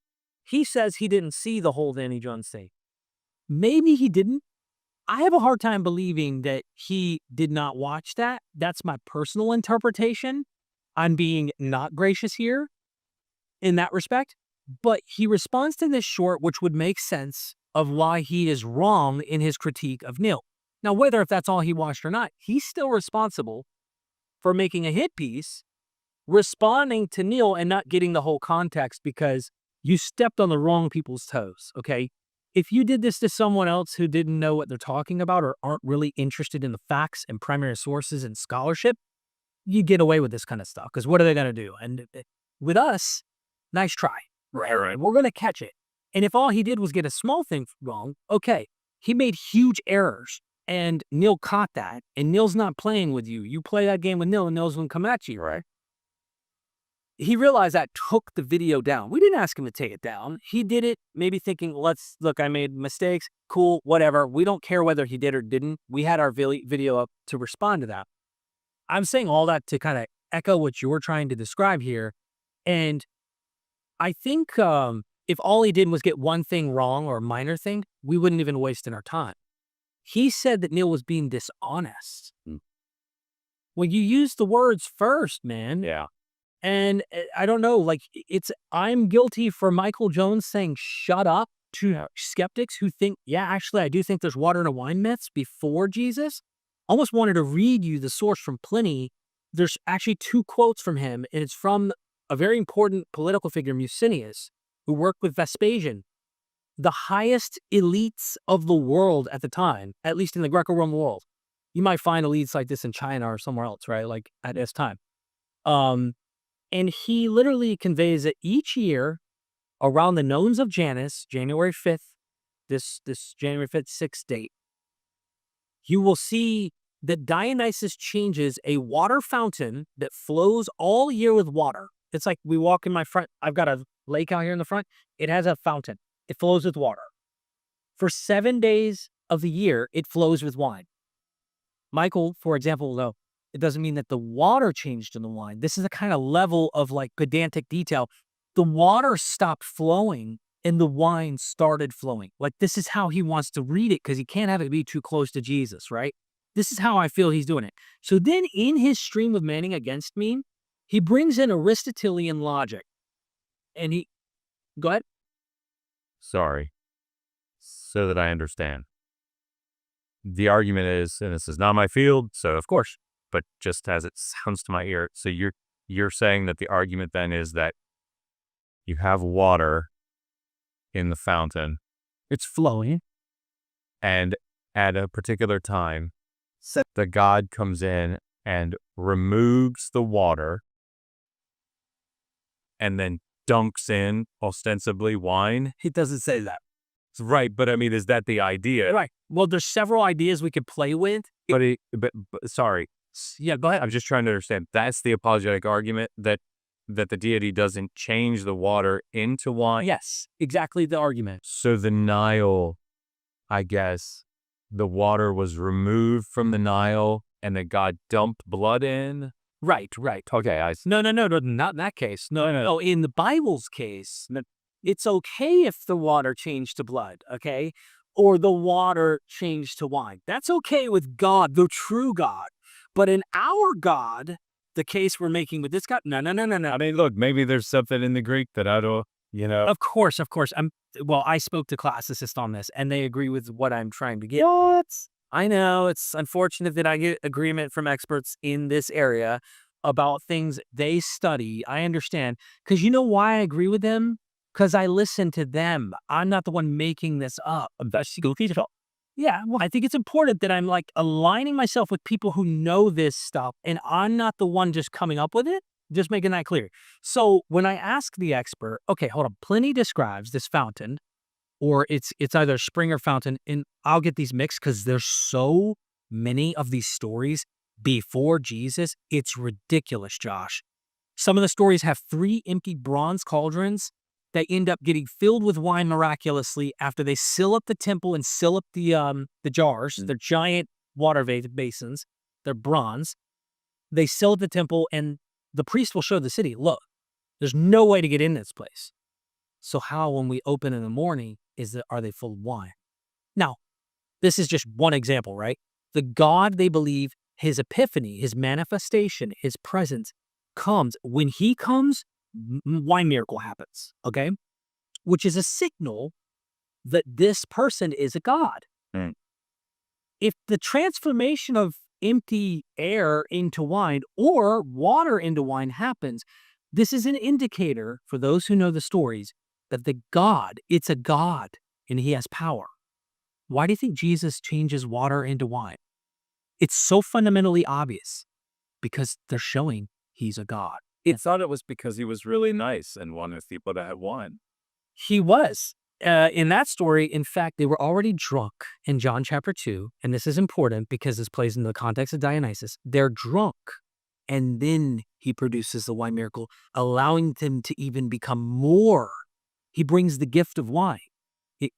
He says he didn't see the whole Danny Jones thing. Maybe he didn't. I have a hard time believing that he did not watch that. That's my personal interpretation. I'm being not gracious here in that respect. But he responds to this short, which would make sense of why he is wrong in his critique of Neil. Now, whether if that's all he watched or not, he's still responsible for making a hit piece, responding to Neil and not getting the whole context because you stepped on the wrong people's toes, okay? If you did this to someone else who didn't know what they're talking about or aren't really interested in the facts and primary sources and scholarship, you get away with this kind of stuff because what are they going to do? And with us, nice try. Right. We're going to catch it. And if all he did was get a small thing wrong, okay, he made huge errors. And Neil caught that. And Neil's not playing with you. You play that game with Neil and Neil's going to come at you, right? He realized that, took the video down. We didn't ask him to take it down. He did it maybe thinking, look, I made mistakes. Cool, whatever. We don't care whether he did or didn't. We had our video up to respond to that. I'm saying all that to kind of echo what you're trying to describe here. And I think if all he did was get one thing wrong or a minor thing, we wouldn't even waste our time. He said that Neil was being dishonest. Well, you used the words first, man.
Yeah.
And I don't know, like I'm guilty for Michael Jones saying shut up to skeptics who think, yeah, actually, I do think there's water in a wine myths before Jesus. Almost wanted to read you the source from Pliny. There's actually 2 quotes from him, and it's from a very important political figure, Musinius, who worked with Vespasian, the highest elites of the world at the time, at least in the Greco-Roman world. You might find elites like this in China or somewhere else, right? Like at this time. And he literally conveys that each year around the nones of Janus, January 5th, this January 5th, 6th date, you will see that Dionysus changes a water fountain that flows all year with water. It's like we walk in my front. I've got a lake out here in the front. It has a fountain. It flows with water. For 7 days of the year, it flows with wine. Michael, for example, though, it doesn't mean that the water changed in the wine. This is a kind of level of like pedantic detail. The water stopped flowing and the wine started flowing. Like this is how he wants to read it because he can't have it be too close to Jesus, right? This is how I feel he's doing it. So then in his stream of manning against me, he brings in Aristotelian logic. And he, go ahead.
Sorry. So that I understand. The argument is, and this is not my field, so of course, but just as it sounds to my ear, so you're saying that the argument then is that you have water in the fountain.
It's flowing.
And at a particular time, the god comes in and removes the water and then dunks in ostensibly wine.
It doesn't say that.
Right, but I mean, is that the idea?
Right. Well, there's several ideas we could play with.
But sorry.
Yeah, go ahead.
I'm just trying to understand. That's the apologetic argument that the deity doesn't change the water into wine.
Yes, exactly the argument.
So the Nile, I guess, the water was removed from the Nile and then God dumped blood in.
Right.
Okay,
No, not in that case. No. In the Bible's case, it's okay if the water changed to blood, okay? Or the water changed to wine. That's okay with God, the true God. But in our God, the case we're making with this God, no.
I mean, look, maybe there's something in the Greek that I don't,
Of course. I spoke to classicists on this, and they agree with what I'm trying to get. What? I know, it's unfortunate that I get agreement from experts in this area about things they study. I understand. Because you know why I agree with them? Because I listen to them. I'm not the one making this up. Yeah, well, I think it's important that I'm like aligning myself with people who know this stuff, and I'm not the one just coming up with it. Just making that clear. So when I ask the expert, okay, hold on, Pliny describes this fountain, or it's either a spring or fountain, and I'll get these mixed because there's so many of these stories before Jesus. It's ridiculous, Josh. Some of the stories have 3 empty bronze cauldrons that end up getting filled with wine miraculously after they seal up the temple and seal up the jars. They're giant water basins. They're bronze. They seal up the temple, and the priest will show the city, look, there's no way to get in this place. So how, when we open in the morning, are they full of wine? Now, this is just one example, right? The God they believe, his epiphany, his manifestation, his presence comes. When he comes, wine miracle happens, okay? Which is a signal that this person is a god.
Mm.
If the transformation of empty air into wine or water into wine happens, this is an indicator for those who know the stories that it's a God and he has power. Why do you think Jesus changes water into wine? It's so fundamentally obvious because they're showing he's a God.
I thought it was because he was really nice and wanted people to have wine.
He was. In that story, in fact, they were already drunk in John chapter 2, and this is important because this plays into the context of Dionysus. They're drunk, and then he produces the wine miracle, allowing them to even become more. He brings the gift of wine.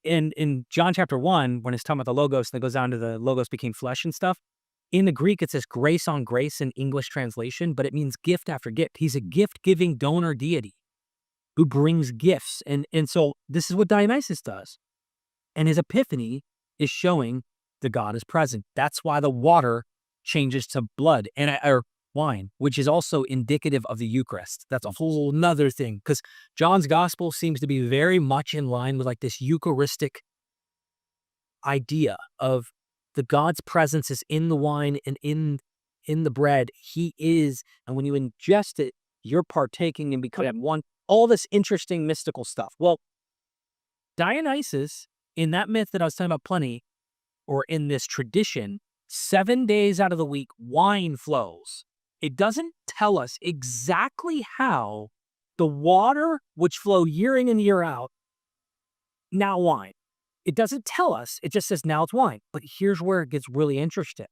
In John chapter 1, when it's talking about the Logos, and it goes down to the Logos became flesh and stuff, in the Greek, it says grace on grace in English translation, but it means gift after gift. He's a gift-giving donor deity who brings gifts. And so this is what Dionysus does. And his epiphany is showing the God is present. That's why the water changes to blood or wine, which is also indicative of the Eucharist. That's a whole nother thing, because John's gospel seems to be very much in line with like this Eucharistic idea of the God's presence is in the wine and in the bread. He is, and when you ingest it, you're partaking and becoming one. All this interesting mystical stuff. Well, Dionysus, in that myth that I was talking about, Pliny, or in this tradition, 7 days out of the week, wine flows. It doesn't tell us exactly how the water, which flow year in and year out, now wine. It doesn't tell us. It just says now it's wine. But here's where it gets really interesting.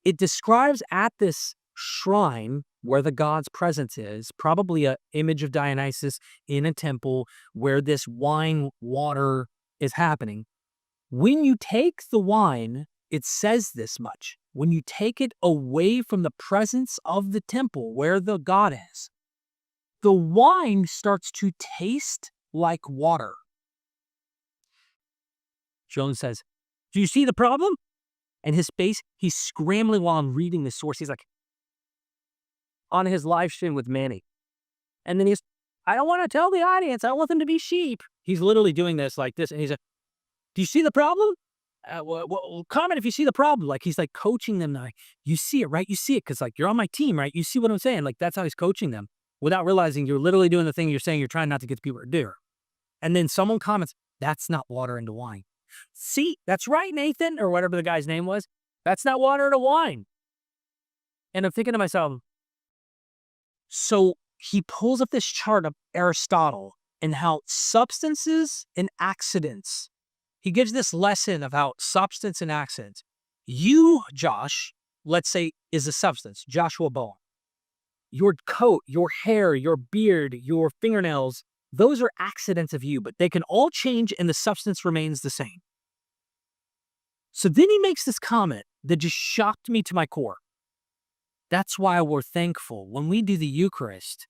it describes at this shrine where the god's presence is, probably an image of Dionysus in a temple where this wine water is happening. When you take the wine, it says this much. When you take it away from the presence of the temple where the god is, the wine starts to taste like water. Jones says, "Do you see the problem?" And his face, he's scrambling while I'm reading the source. He's like, on his live stream with Manny. And then I don't want to tell the audience. I want them to be sheep. He's literally doing this like this. And he's like, "Do you see the problem? Comment if you see the problem." Like, he's like coaching them. Like, you see it, right? You see it because like you're on my team, right? You see what I'm saying? Like, that's how he's coaching them without realizing you're literally doing the thing you're saying you're trying not to get people to do. And then someone comments, "That's not water into wine." See, that's right, Nathan, or whatever the guy's name was. That's not water into wine. And I'm thinking to myself, so he pulls up this chart of Aristotle and how substances and accidents, he gives this lesson of how substance and accidents. You, Josh, let's say, is a substance, Joshua Bowen. Your coat, your hair, your beard, your fingernails, those are accidents of you, but they can all change and the substance remains the same. So then he makes this comment that just shocked me to my core. That's why we're thankful when we do the Eucharist,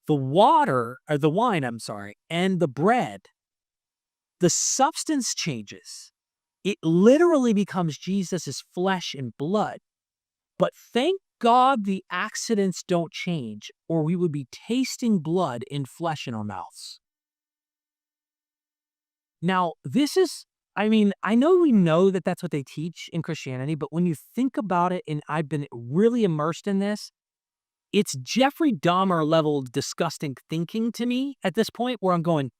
the wine, and the bread, the substance changes. It literally becomes Jesus' flesh and blood. But thank God the accidents don't change, or we would be tasting blood and flesh in our mouths. Now, I know we know that that's what they teach in Christianity, but when you think about it, and I've been really immersed in this, it's Jeffrey Dahmer level disgusting thinking to me at this point where I'm going,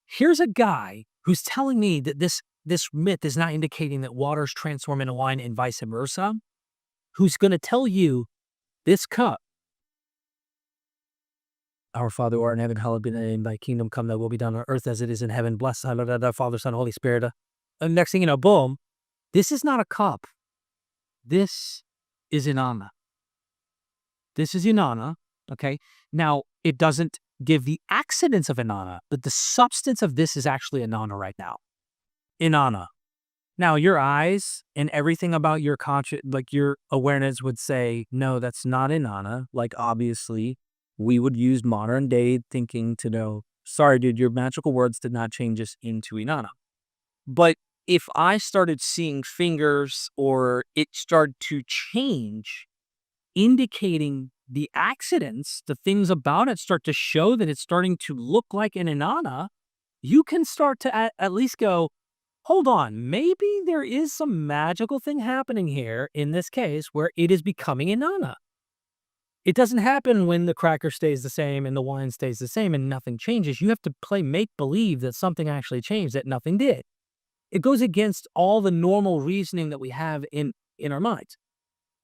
here's a guy who's telling me that this myth is not indicating that waters transform into wine and vice versa, who's going to tell you this cup, "Our Father who art in heaven, hallowed be thy name, thy kingdom come, thy will be done on earth as it is in heaven, blessed are thy Father, Son, Holy Spirit." And next thing you know, boom, this is not a cup. This is Inanna. This is Inanna, okay? Now, it doesn't give the accidents of Inanna, but the substance of this is actually Inanna right now. Inanna. Now, your eyes and everything about your your awareness would say, no, that's not Inanna. Like, obviously, we would use modern day thinking to know, sorry, dude, your magical words did not change us into Inanna. But if I started seeing fingers or it started to change, indicating the accidents, the things about it start to show that it's starting to look like an Inanna, you can start to at least go, hold on, maybe there is some magical thing happening here in this case where it is becoming Inanna. It doesn't happen when the cracker stays the same and the wine stays the same and nothing changes. You have to play make-believe that something actually changed, that nothing did. It goes against all the normal reasoning that we have in our minds.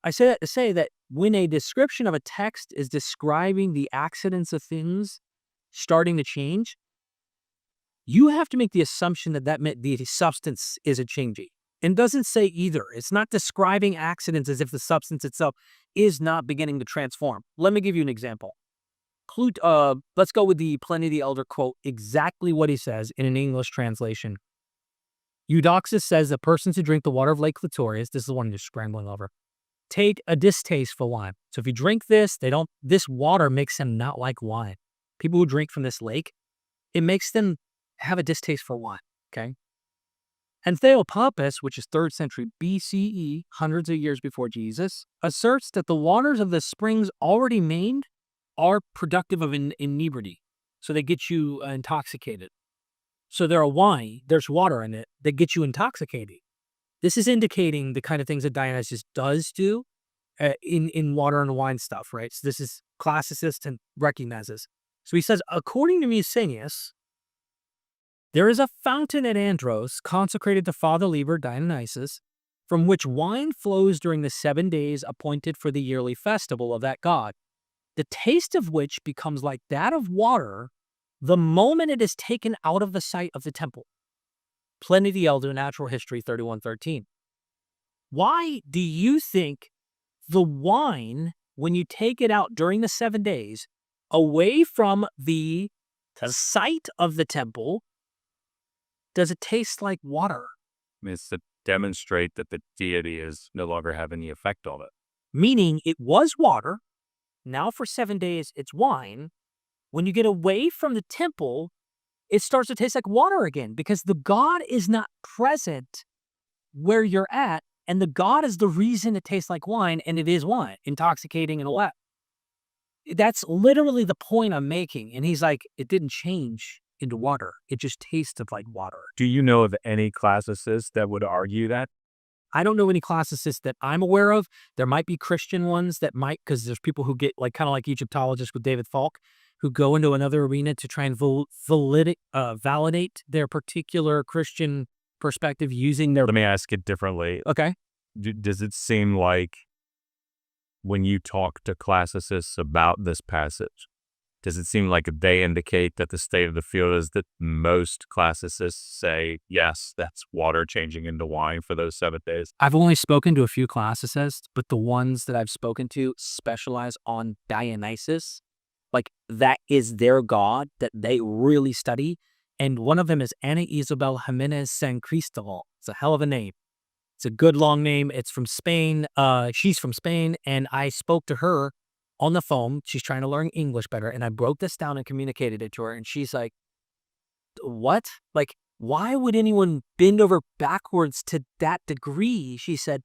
I say that to say that when a description of a text is describing the accidents of things starting to change, you have to make the assumption that the substance isn't changing. And doesn't say either. It's not describing accidents as if the substance itself is not beginning to transform. Let me give you an example. Let's go with the Pliny the Elder quote, exactly what he says in an English translation. Eudoxus says that persons who drink the water of Lake Clitorius, this is the one you're scrambling over, take a distaste for wine. So if you drink this, this water makes them not like wine. People who drink from this lake, it makes them have a distaste for wine, okay? And Theopompus, which is 3rd century BCE, hundreds of years before Jesus, asserts that the waters of the springs already named are productive of inebriety. So they get you intoxicated. So they're a wine, there's water in it that gets you intoxicated. This is indicating the kind of things that Dionysus does do in water and wine stuff, right? So this is classicist and recognizes. So he says, according to Musenius, there is a fountain at Andros consecrated to Father Liber Dionysus, from which wine flows during the 7 days appointed for the yearly festival of that god, the taste of which becomes like that of water the moment it is taken out of the sight of the temple. Pliny the Elder, Natural History 31:13. Why do you think the wine, when you take it out during the 7 days, away from the site of the temple, does it taste like water?
It's to demonstrate that the deity is no longer having any effect on it.
Meaning it was water. Now for 7 days, it's wine. When you get away from the temple, it starts to taste like water again because the God is not present where you're at. And the God is the reason it tastes like wine, and it is wine, intoxicating and all that. That's literally the point I'm making. And he's like, it didn't change into water. It just tasted like water.
Do you know of any classicists that would argue that?
I don't know any classicists that I'm aware of. There might be Christian ones that might, because there's people who get like kind of like Egyptologists with David Falk, who go into another arena to try and validate their particular Christian perspective using their.
Let me ask it differently.
Okay.
Does it seem like when you talk to classicists about this passage, does it seem like they indicate that the state of the field is that most classicists say, yes, that's water changing into wine for those 7 days?
I've only spoken to a few classicists, but the ones that I've spoken to specialize on Dionysus. Like that is their god that they really study. And one of them is Ana Isabel Jimenez San Cristobal. It's a hell of a name. It's a good long name. It's from Spain. She's from Spain. And I spoke to her on the phone. She's trying to learn English better. And I broke this down and communicated it to her. And she's like, what? Like, why would anyone bend over backwards to that degree? She says,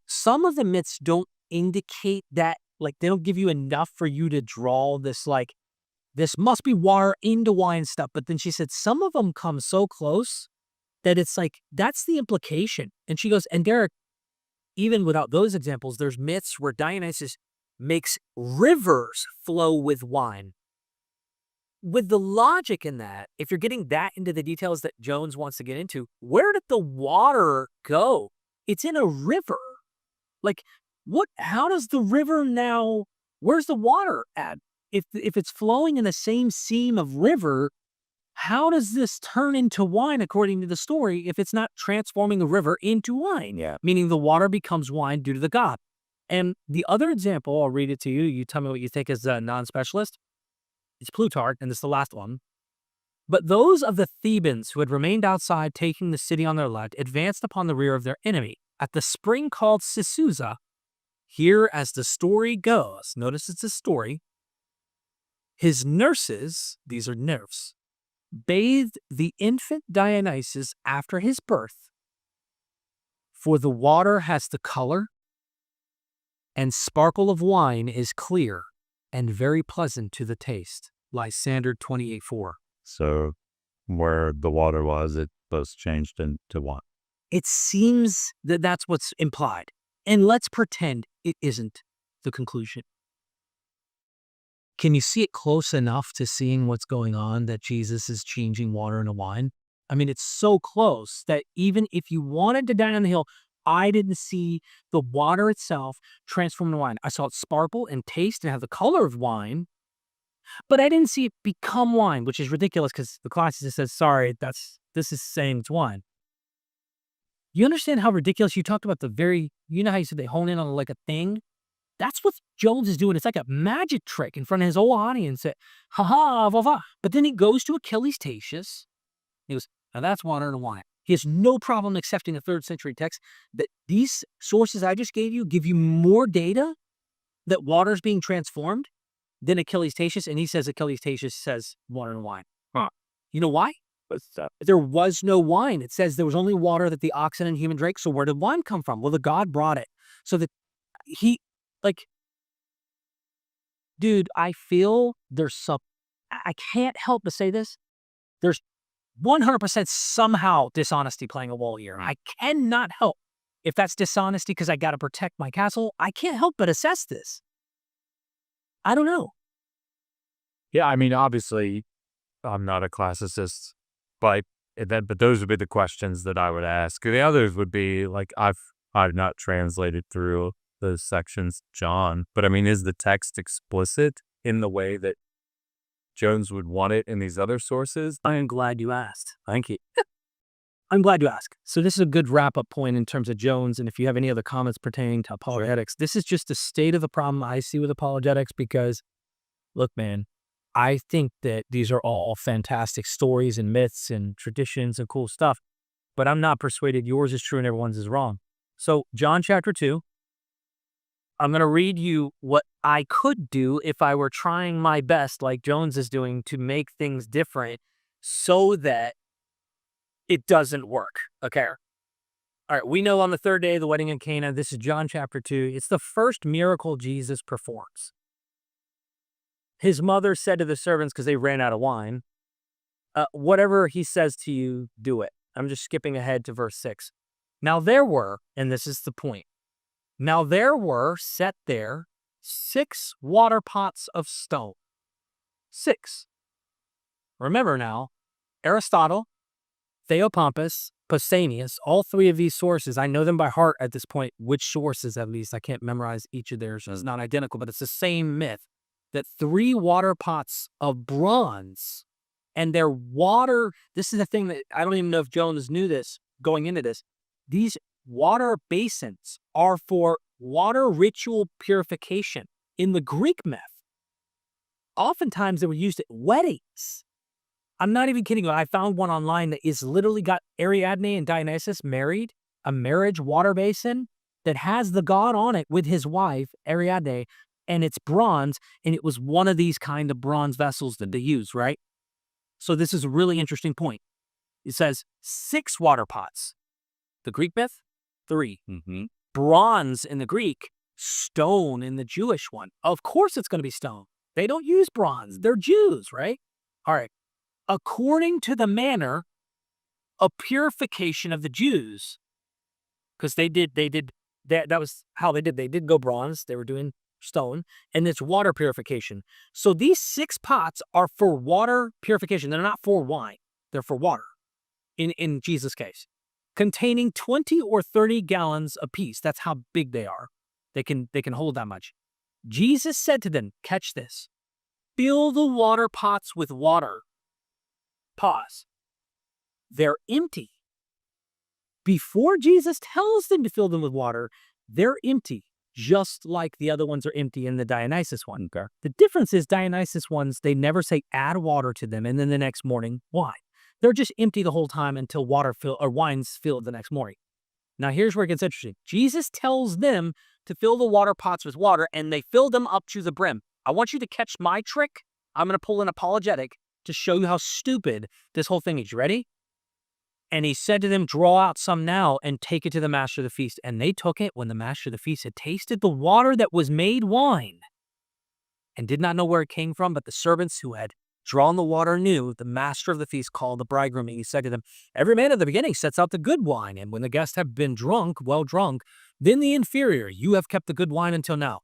some of the myths don't indicate that, like, they don't give you enough for you to draw this, like, this must be water into wine stuff. But then she said, some of them come so close that it's like, that's the implication. And she goes, and Derek, even without those examples, there's myths where Dionysus makes rivers flow with wine. With the logic in that, if you're getting that into the details that Jones wants to get into, where did the water go? It's in a river. Like, how does the river now, where's the water at? If it's flowing in the same seam of river, how does this turn into wine according to the story if it's not transforming the river into wine?
Yeah.
Meaning the water becomes wine due to the god. And the other example, I'll read it to you. You tell me what you think as a non-specialist. It's Plutarch, and this is the last one. But those of the Thebans who had remained outside, taking the city on their left, advanced upon the rear of their enemy. At the spring called Sisusa, here as the story goes, notice it's a story, his nurses, these are nymphs, bathed the infant Dionysus after his birth, for the water has the color and sparkle of wine is clear and very pleasant to the taste. Lysander 28:4.
So where the water was, it was changed into wine.
It seems that that's what's implied. And let's pretend it isn't the conclusion. Can you see it close enough to seeing what's going on that Jesus is changing water into wine? I mean, it's so close that even if you wanted to dine on the hill, I didn't see the water itself transform into wine. I saw it sparkle and taste and have the color of wine, but I didn't see it become wine, which is ridiculous because the classicist says, sorry, this is saying it's wine. You understand how ridiculous you talked about you know how you said they hone in on like a thing? That's what Jones is doing. It's like a magic trick in front of his whole audience. Ha, va, va. But then he goes to Achilles Tatius. He goes, now that's water and wine. He has no problem accepting a 3rd century text that these sources I just gave you give you more data that water's being transformed than Achilles Tatius. And he says Achilles Tatius says water and wine. Huh. You know why? There was no wine. It says there was only water that the oxen and human drank. So where did wine come from? Well, the god brought it. So that dude, I feel I can't help but say this. There's 100% somehow dishonesty playing a role here. I cannot help. If that's dishonesty because I got to protect my castle, I can't help but assess this. I don't know.
Yeah, I mean, obviously, I'm not a classicist, but those would be the questions that I would ask. The others would be like, I've not translated through those sections, John, but I mean, is the text explicit in the way that Jones would want it in these other sources?
I am glad you asked. Thank you. I'm glad you asked. So this is a good wrap-up point in terms of Jones, and if you have any other comments pertaining to apologetics, this is just the state of the problem I see with apologetics because, look, man, I think that these are all fantastic stories and myths and traditions and cool stuff, but I'm not persuaded yours is true and everyone's is wrong. So John chapter 2, I'm going to read you what I could do if I were trying my best, like Jones is doing, to make things different so that it doesn't work. Okay. All right. We know on the third day of the wedding in Cana, this is John chapter 2. It's the first miracle Jesus performs. His mother said to the servants, because they ran out of wine, whatever he says to you, do it. I'm just skipping ahead to verse 6. Now there were, and this is the point, now there were set there 6 water pots of stone. 6. Remember now, Aristotle, Theopompus, Pausanias, all 3 of these sources, I know them by heart at this point, which sources at least. I can't memorize each of theirs. It's not identical, but it's the same myth that 3 water pots of bronze and their water, this is the thing that I don't even know if Jones knew this going into this. These water basins are for water ritual purification. In the Greek myth, oftentimes they were used at weddings. I'm not even kidding you. I found one online that is literally got Ariadne and Dionysus married, a marriage water basin that has the god on it with his wife, Ariadne, and it's bronze, and it was one of these kind of bronze vessels that they use, right? So this is a really interesting point. It says 6 water pots. The Greek myth, 3. Bronze in the Greek, stone in the Jewish one. Of course it's going to be stone. They don't use bronze. They're Jews, right? All right. According to the manner of purification of the Jews, because they did that was how they did go bronze. They were doing stone, and it's water purification. So these 6 pots are for water purification. They're not for wine. They're for water in Jesus' case, containing 20 or 30 gallons apiece. That's how big they are. They can hold that much. Jesus said to them, catch this, fill the water pots with water. Pause. They're empty. Before Jesus tells them to fill them with water, they're empty, just like the other ones are empty in the Dionysus one. Okay. The difference is Dionysus ones, they never say add water to them and then the next morning, wine. They're just empty the whole time until wine's filled the next morning. Now here's where it gets interesting. Jesus tells them to fill the water pots with water, and they fill them up to the brim. I want you to catch my trick. I'm going to pull an apologetic to show you how stupid this whole thing is. You ready? And he said to them, draw out some now and take it to the master of the feast. And they took it when the master of the feast had tasted the water that was made wine and did not know where it came from. But the servants who had drawn the water knew. The master of the feast called the bridegroom, and he said to them, every man at the beginning sets out the good wine. And when the guests have been drunk, well drunk, then the inferior. You have kept the good wine until now.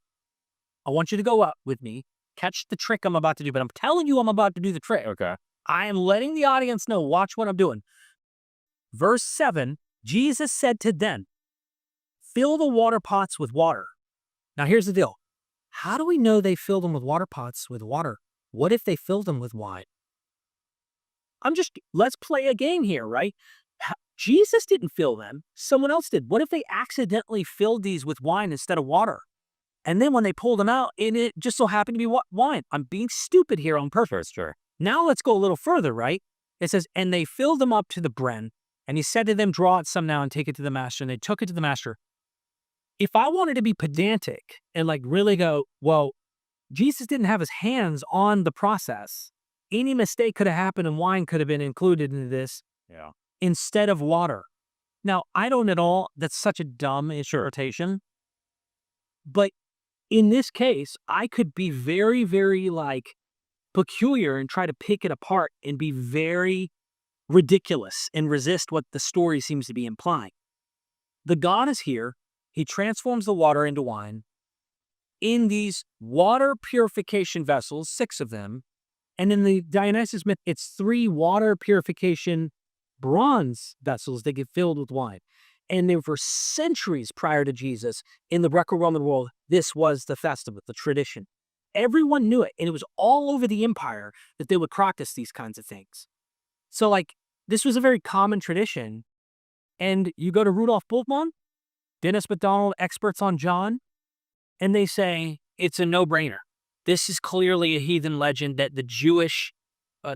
I want you to go up with me. Catch the trick I'm about to do, but I'm telling you I'm about to do the trick. Okay. I am letting the audience know. Watch what I'm doing. Verse 7, Jesus said to them, fill the water pots with water. Now here's the deal. How do we know they filled them with water pots with water? What if they filled them with wine? Let's play a game here, right? Jesus didn't fill them. Someone else did. What if they accidentally filled these with wine instead of water? And then when they pulled them out, and it just so happened to be wine. I'm being stupid here on purpose. Sure. Now let's go a little further, right? It says, and they filled them up to the brim. And he said to them, draw out some now and take it to the master. And they took it to the master. If I wanted to be pedantic and like really go, well, Jesus didn't have his hands on the process. Any mistake could have happened and wine could have been included in this instead of water. Now, I don't at all, that's such a dumb interpretation. But in this case, I could be very, very like peculiar and try to pick it apart and be very ridiculous and resist what the story seems to be implying. The God is here. He transforms the water into wine in these water purification vessels, 6 of them. And in the Dionysus myth, it's 3 water purification bronze vessels that get filled with wine. And then for centuries prior to Jesus, in the Greco-Roman world, this was the festival, the tradition. Everyone knew it, and it was all over the empire that they would practice these kinds of things. So like, this was a very common tradition And you go to Rudolf Bultmann, Dennis McDonald, experts on John, and they say it's a no-brainer. This is clearly a heathen legend that the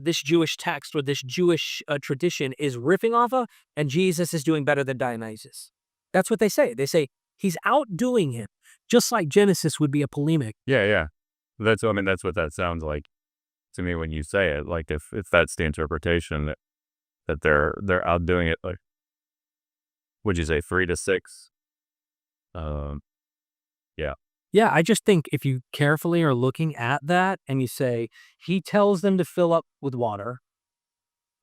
this Jewish text or this Jewish tradition is riffing off of, and Jesus is doing better than Dionysus. That's what they say. They say he's outdoing him, just like Genesis would be a polemic.
Yeah. That's what that sounds like to me when you say it. Like if that's the interpretation that they're outdoing it, like, would you say 3 to 6? Yeah.
Yeah, I just think if you carefully are looking at that and you say, he tells them to fill up with water,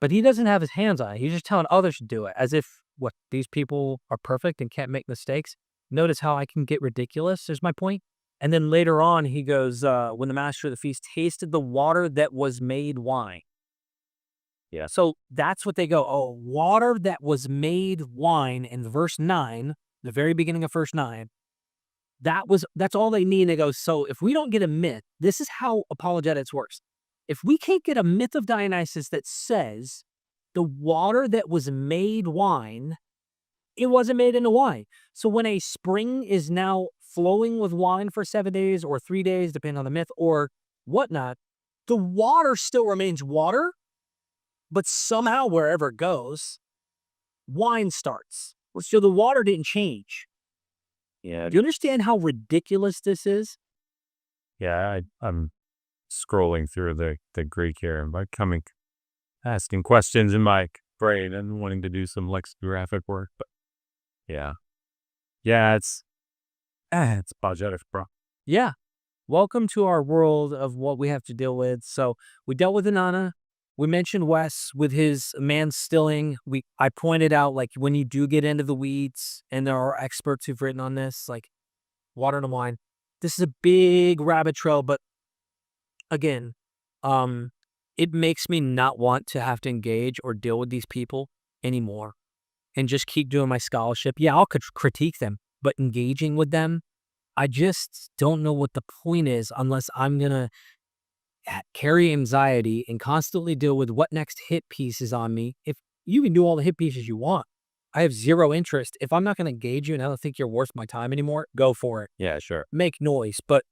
but he doesn't have his hands on it. He's just telling others to do it as if, what, these people are perfect and can't make mistakes. Notice how I can get ridiculous, is my point. And then later on, he goes, when the master of the feast tasted the water that was made wine.
Yeah.
So that's what they go, oh, water that was made wine in verse 9, the very beginning of verse 9. That's all they need. And they go, so if we don't get a myth, this is how apologetics works. If we can't get a myth of Dionysus that says the water that was made wine, it wasn't made into wine. So when a spring is now flowing with wine for 7 days or 3 days, depending on the myth or whatnot, the water still remains water, but somehow wherever it goes, wine starts. So the water didn't change.
Yeah.
Do you understand how ridiculous this is?
Yeah, I'm scrolling through the Greek here and asking questions in my brain and wanting to do some lexicographic work. But yeah, it's apologetics, bro.
Yeah. Welcome to our world of what we have to deal with. So we dealt with Inanna. We mentioned Wes with his man-stilling. I pointed out, like, when you do get into the weeds, and there are experts who've written on this, like water and wine. This is a big rabbit trail, but again, it makes me not want to have to engage or deal with these people anymore and just keep doing my scholarship. Yeah, I'll critique them, but engaging with them, I just don't know what the point is unless I'm going to carry anxiety and constantly deal with what next hit piece is on me. If you can do all the hit pieces you want, I have zero interest. If I'm not going to engage you and I don't think you're worth my time anymore, go for it.
Yeah, sure.
Make noise. But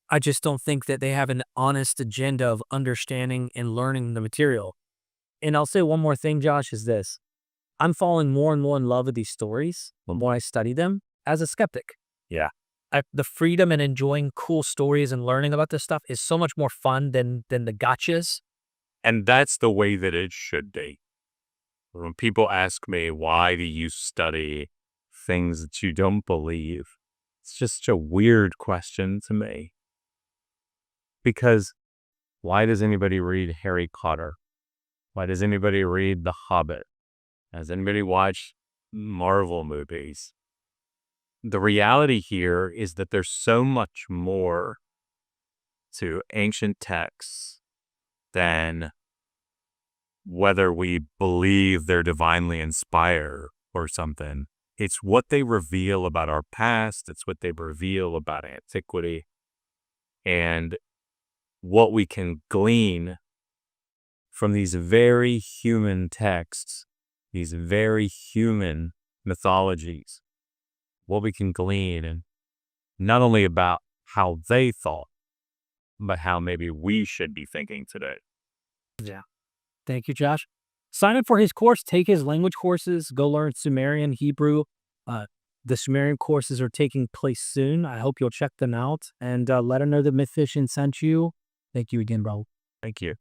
I just don't think that they have an honest agenda of understanding and learning the material. And I'll say one more thing, Josh, is this. I'm falling more and more in love with these stories the more I study them as a skeptic.
Yeah.
The freedom and enjoying cool stories and learning about this stuff is so much more fun than the gotchas.
And that's the way that it should be. When people ask me, why do you study things that you don't believe? It's just a weird question to me. Because why does anybody read Harry Potter? Why does anybody read The Hobbit? Has anybody watched Marvel movies? The reality here is that there's so much more to ancient texts than whether we believe they're divinely inspired or something. It's what they reveal about our past. It's what they reveal about antiquity. And what we can glean from these very human texts, these very human mythologies, what we can glean, and not only about how they thought, but how maybe we should be thinking today.
Yeah. Thank you, Josh. Sign up for his course. Take his language courses. Go learn Sumerian, Hebrew. The Sumerian courses are taking place soon. I hope you'll check them out and let him know that MythVision sent you. Thank you again, bro.
Thank you.